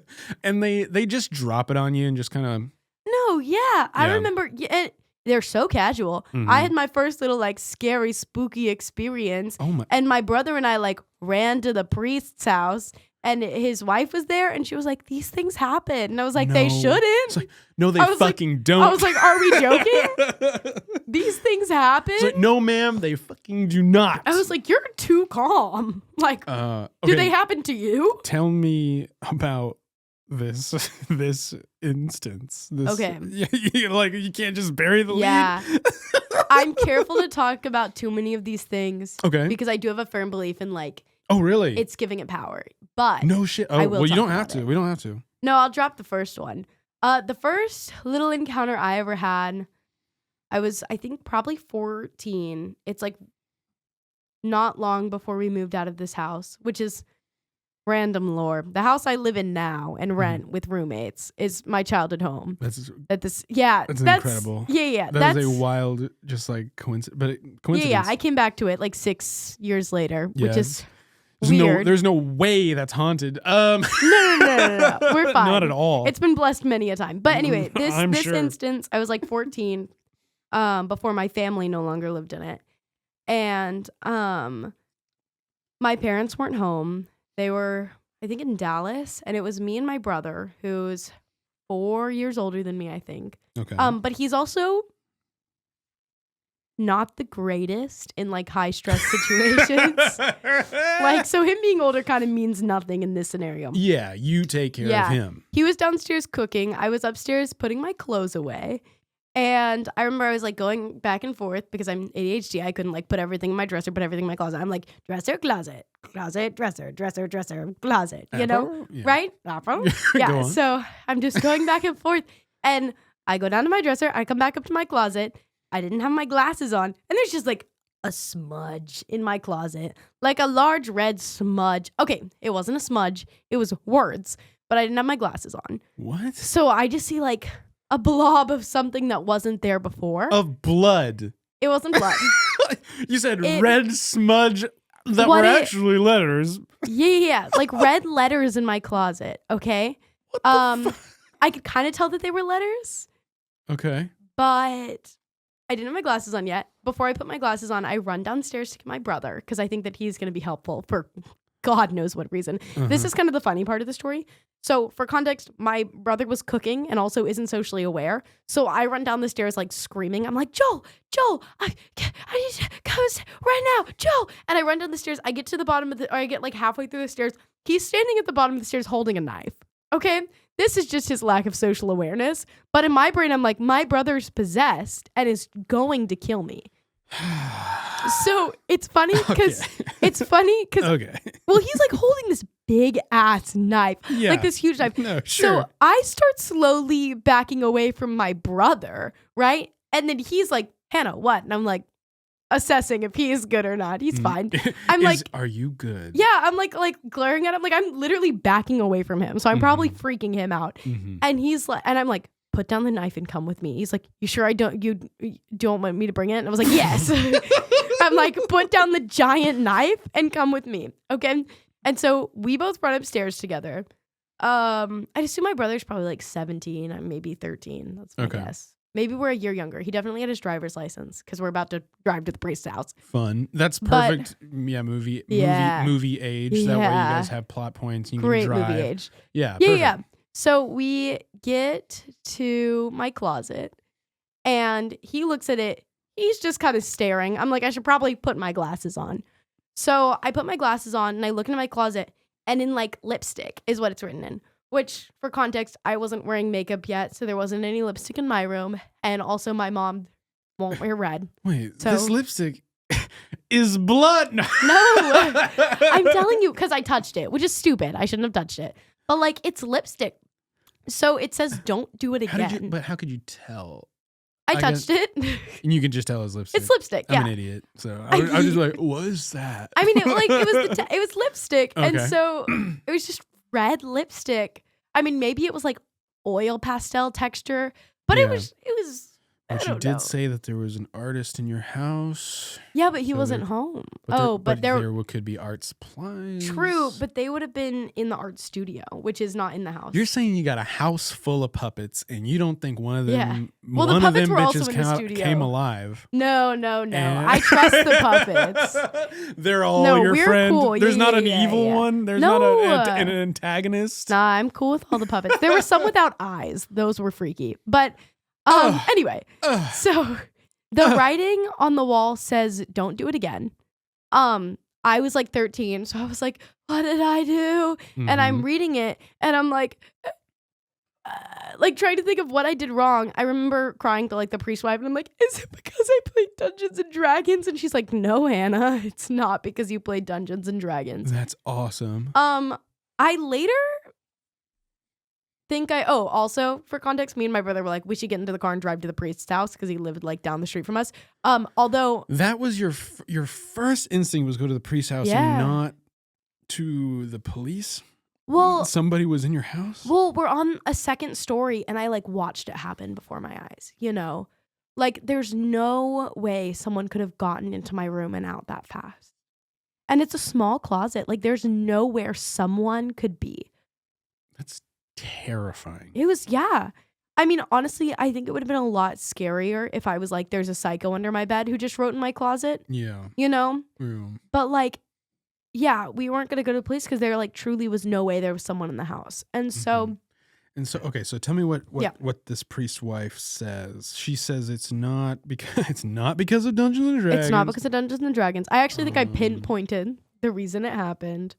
And they just drop it on you and just kind of. No, yeah. I remember. Yeah, they're so casual. I had my first little like scary, spooky experience. Oh my. And my brother and I like ran to the priest's house. And his wife was there, and she was like, "These things happen." And I was like, "They shouldn't." Like, no, they fucking don't. I was like, "Are we joking? These things happen?" It's like, no, ma'am, they fucking do not. I was like, "You're too calm. Like, okay. Do they happen to you?" Tell me about this instance. Okay. Like, you can't just bury the lead. I'm careful to talk about too many of these things. Okay. Because I do have a firm belief in like. Oh, really? It's giving it power. But no shit. Oh, well, you don't have to. We don't have to. No, I'll drop the first one. The first little encounter I ever had, I was, I think, probably 14. It's like not long before we moved out of this house, which is random lore. The house I live in now and rent with roommates is my childhood home. That's That's incredible. Yeah. That is a wild, just like coincidence. Yeah. I came back to it like 6 years later, which is weird. There's no way that's haunted. No. We're fine. Not at all. It's been blessed many a time. But anyway, this sure. instance, I was like 14, before my family no longer lived in it, and my parents weren't home. They were, I think, in Dallas, and it was me and my brother, who's 4 years older than me, I think. Okay. But he's also not the greatest in like high stress situations. Like, so him being older kind of means nothing in this scenario. Yeah, you take care of him. He was downstairs cooking. I was upstairs putting my clothes away. And I remember I was like going back and forth because I'm ADHD. I couldn't like put everything in my dresser, put everything in my closet. I'm like dresser, closet, closet, dresser, dresser, dresser, closet, you know? Yeah. Right? Yeah. So I'm just going back and forth. And I go down to my dresser. I come back up to my closet. I didn't have my glasses on. And there's just like a smudge in my closet, like a large red smudge. Okay, it wasn't a smudge. It was words, but I didn't have my glasses on. What? So I just see like a blob of something that wasn't there before. Of blood. It wasn't blood. You said red smudge that were actually letters. Yeah. Like red letters in my closet, okay? I could kind of tell that they were letters. Okay. But I didn't have my glasses on yet. Before I put my glasses on, I run downstairs to get my brother because I think that he's going to be helpful for God knows what reason. This is kind of the funny part of the story. So for context, my brother was cooking and also isn't socially aware. So I run down the stairs like screaming. I'm like, Joel, I need to come right now, Joel. And I run down the stairs. I get to the bottom or I get like halfway through the stairs. He's standing at the bottom of the stairs holding a knife. Okay? This is just his lack of social awareness. But in my brain, I'm like, my brother's possessed and is going to kill me. So it's funny because well, he's like holding this big ass knife, like this huge knife. No, sure. So I start slowly backing away from my brother, right? And then he's like, Hannah, what? And I'm like, assessing if he is good or not. He's fine. I'm like, are you good? Yeah, I'm like glaring at him. Like I'm literally backing away from him. So I'm probably freaking him out. And he's like, and I'm like, put down the knife and come with me. He's like, you sure you don't want me to bring it? And I was like, yes. I'm like, put down the giant knife and come with me. Okay. And so we both run upstairs together. I assume my brother's probably like 17. I'm maybe 13. That's my guess. Maybe we're a year younger. He definitely had his driver's license because we're about to drive to the priest's house. Fun. That's perfect. Movie age. That way you guys have plot points. You Great can drive. movie age. Yeah. Yeah. So we get to my closet and he looks at it. He's just kind of staring. I'm like, I should probably put my glasses on. So I put my glasses on and I look into my closet and in like lipstick is what it's written in. Which, for context, I wasn't wearing makeup yet, so there wasn't any lipstick in my room. And also, my mom won't wear red. Wait, this lipstick is blood? No, I'm telling you, because I touched it, which is stupid. I shouldn't have touched it. But, like, it's lipstick. So it says, don't do it again. But how could you tell? I touched it. And you can just tell it's lipstick. It's lipstick, yeah. I'm an idiot. So I was just like, what is that? I mean, it was lipstick. Okay. And so it was just red lipstick. I mean, maybe it was like oil pastel texture, but it was. But you did say that there was an artist in your house. Yeah, but he wasn't home. But there could be art supplies. True, but they would have been in the art studio, which is not in the house. You're saying you got a house full of puppets, and you don't think one of them, well, the puppets were also in the studio. Came alive? No. I trust the puppets. They're all your friend. Cool. There's not an evil one. There's not an antagonist. Nah, I'm cool with all the puppets. There were some without eyes. Those were freaky. But anyway, so the writing on the wall says, don't do it again. I was like 13, so I was like, what did I do? And I'm reading it, and I'm like trying to think of what I did wrong. I remember crying to like the priest wife, and I'm like, is it because I played Dungeons and Dragons? And she's like, no, Hannah, it's not because you played Dungeons and Dragons. That's awesome. I later think also for context, me and my brother were like, we should get into the car and drive to the priest's house because he lived like down the street from us. Although that was your first instinct was go to the priest's house and not to the police? Well, Somebody was in your house? we're on a second story and I like watched it happen before my eyes, you know? Like there's no way someone could have gotten into my room and out that fast. And it's a small closet. Like there's nowhere someone could be. That's terrifying. It was, yeah. I mean, honestly, I think it would have been a lot scarier if I was like, there's a psycho under my bed who just wrote in my closet, Yeah. you know? Yeah. But like, yeah, we weren't going to go to the police because there like truly was no way there was someone in the house. And so, And so, okay, so tell me what Yeah. this priest's wife says. She says it's not because of Dungeons and Dragons. it's not because of Dungeons and Dragons. I actually think I pinpointed the reason it happened,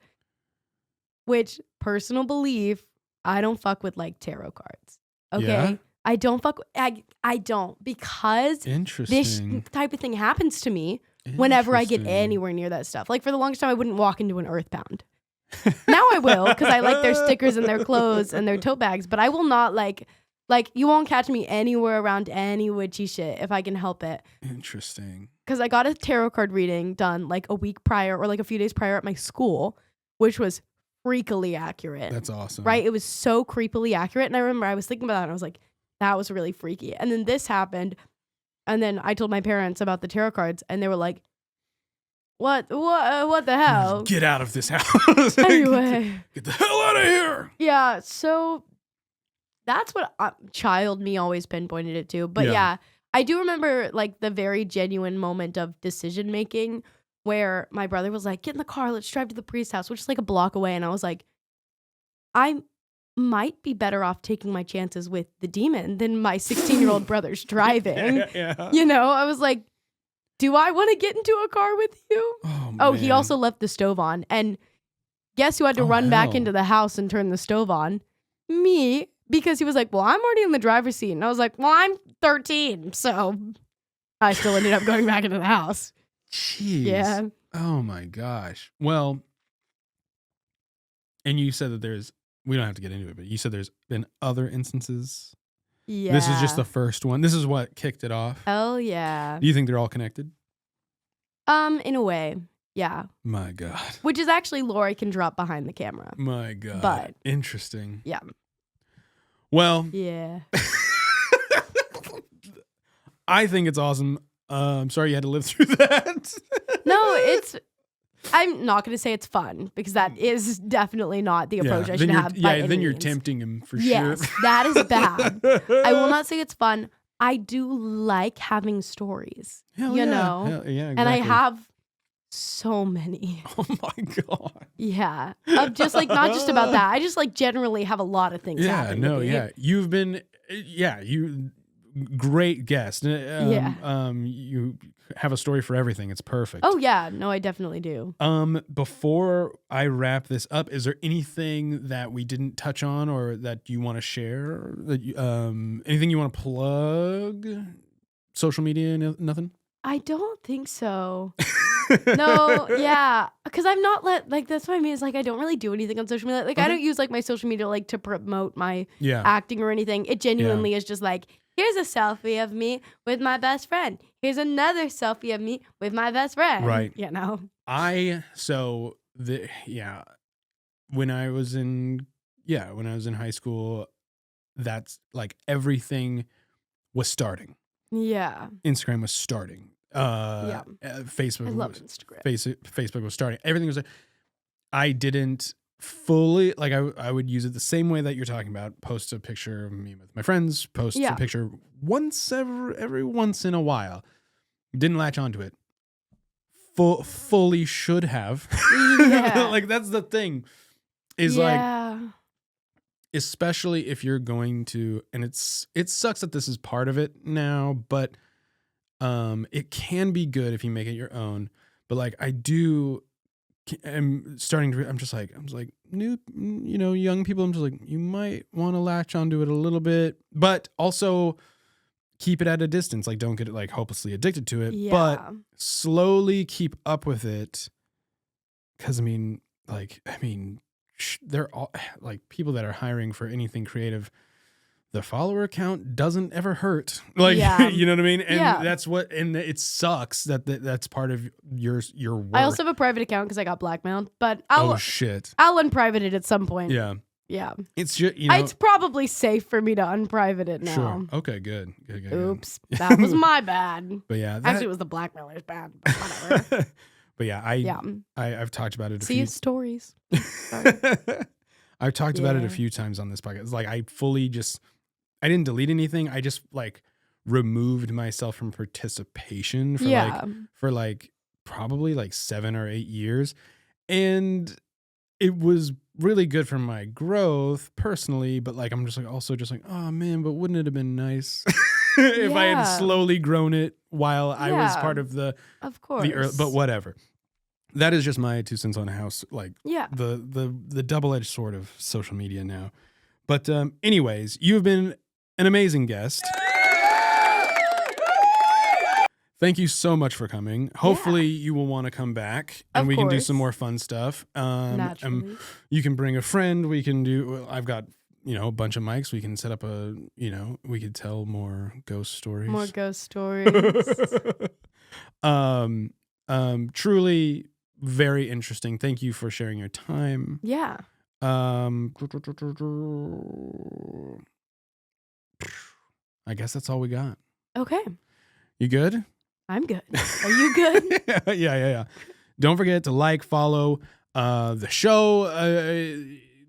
which personal belief, I don't fuck with like tarot cards. Okay. Yeah? I don't fuck. I don't because this Interesting. type of thing happens to me whenever I get Interesting. anywhere near that stuff. Like for the longest time, I wouldn't walk into an Earthbound. Now I will because I like their stickers and their clothes and their tote bags. But I will not like you won't catch me anywhere around any witchy shit if I can help it. Interesting. Because I got a tarot card reading done like a week prior or like a few days prior at my school, which was freakily accurate. That's awesome. Right? It was so creepily accurate. And I remember I was thinking about that and I was like, that was really freaky. And then this happened. And then I told my parents about the tarot cards and they were like, what the hell? Get out of this house. Anyway. Get the hell out of here. Yeah. So that's what child me always pinpointed it to. But Yeah. yeah, I do remember like the very genuine moment of decision making where my brother was like, get in the car, let's drive to the priest's house, which is like a block away. And I was like, I might be better off taking my chances with the demon than my 16-year-old brother's driving. Yeah. You know, I was like, do I want to get into a car with you? Oh, he man. also left the stove on. And guess who had to Oh, run back hell. into the house and turn the stove on? Me. Because he was like, well, I'm already in the driver's seat. And I was like, well, I'm 13. So I still ended up going back into the house. Jeez. Yeah. Oh my gosh. Well, and you said that we don't have to get into it, but you said there's been other instances. Yeah. This is just the first one. This is what kicked it off. Hell yeah. Do you think they're all connected? In a way. Yeah. My God. Which is actually lore I can drop behind the camera. My God. But- Interesting. Yeah. Well, Yeah. I think it's awesome. I'm sorry you had to live through that. No, I'm not going to say it's fun because that is definitely not the approach I should have. By any then you're means. tempting him for Yes, sure. that is bad. I will not say it's fun. I do like having stories, Hell you yeah. know, Hell, yeah, and I exactly. have so many. Oh my God. Yeah, of just like not just about that. I just like generally have a lot of things. Yeah, happen no, to me. yeah. You've been, you great guest. Yeah. You have a story for everything. It's perfect. Oh yeah, no, I definitely do. Before I wrap this up, is there anything that we didn't touch on or that you want to share? That anything you want to plug? Social media? Nothing? I don't think so. No, yeah, because I'm not that's what I mean. Is like I don't really do anything on social media. Like I Okay. don't use like my social media like to promote my Yeah. acting or anything. It genuinely is just like, here's a selfie of me with my best friend. Here's another selfie of me with my best friend. Right. You know. When I was in high school, that's like everything was starting. Yeah. Instagram was starting. Facebook I love was, Instagram. Facebook was starting. Everything was. I didn't fully like. I would use it the same way that you're talking about. Post a picture of me with my friends. Post Yeah. a picture every once in a while. Didn't latch onto it. Fully should have. Yeah. Like that's the thing. Is like, especially if you're going to, and it sucks that this is part of it now, but it can be good if you make it your own. But like I'm just like new, young people. I'm just like, you might want to latch onto it a little bit, but also keep it at a distance. Like don't get like hopelessly addicted to it, but slowly keep up with it. Cause they're all like people that are hiring for anything creative. the follower count doesn't ever hurt. Like, Yeah. you know what I mean? And Yeah. that's what, and it sucks that's part of your work. I also have a private account because I got blackmailed, but oh shit. I'll unprivate it at some point. Yeah. Yeah. It's just, you know. It's probably safe for me to unprivate it now. Sure. Okay, good. Good. Oops. That was my bad. But yeah. Actually, it was the blackmailer's bad, but whatever. But yeah, I've talked about it a See few his stories. Sorry. I've talked about it a Yeah. few times on this podcast. It's like I didn't delete anything. I just like removed myself from participation for like probably like 7 or 8 years. And it was really good for my growth personally, but like I'm just like also just like, oh man, but wouldn't it have been nice if I had Yeah. slowly grown it while I was Yeah. part of the Of course. but whatever. That is just my 2 cents on house, like Yeah. the double-edged sword of social media now. But anyways, you've been an amazing guest. Thank you so much for coming. Hopefully you will want to come back and Of we can do course. some more fun stuff. Naturally. You can bring a friend. We can do, I've got, a bunch of mics. We can set up we could tell more ghost stories. More ghost stories. Truly very interesting. Thank you for sharing your time. Yeah. I guess that's all we got. Okay. You good? I'm good. Are you good? Yeah. Don't forget to like, follow the show.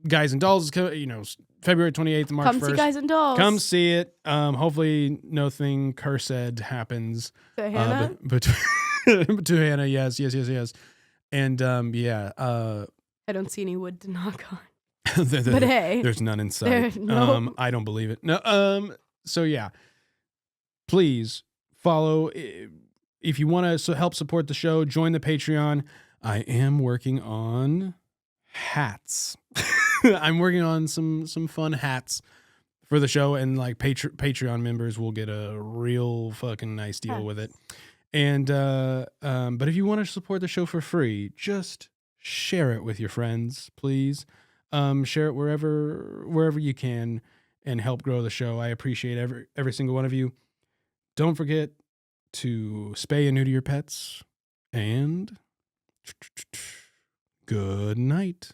Guys and Dolls, February 28th, March 1st. Come see Guys and Dolls. Come see it. Hopefully nothing cursed happens. To Hannah? But to Hannah, yes. And I don't see any wood to knock on. but But hey. there's none in sight. No. I don't believe it. No. So yeah, please follow. If you want to help support the show, join the Patreon. I am working on hats. I'm working on some fun hats for the show, and like Patreon members will get a real fucking nice deal with it. And but if you want to support the show for free, just share it with your friends, please. Share it wherever you can and help grow the show. I appreciate every single one of you. Don't forget to spay and neuter your pets, and good night.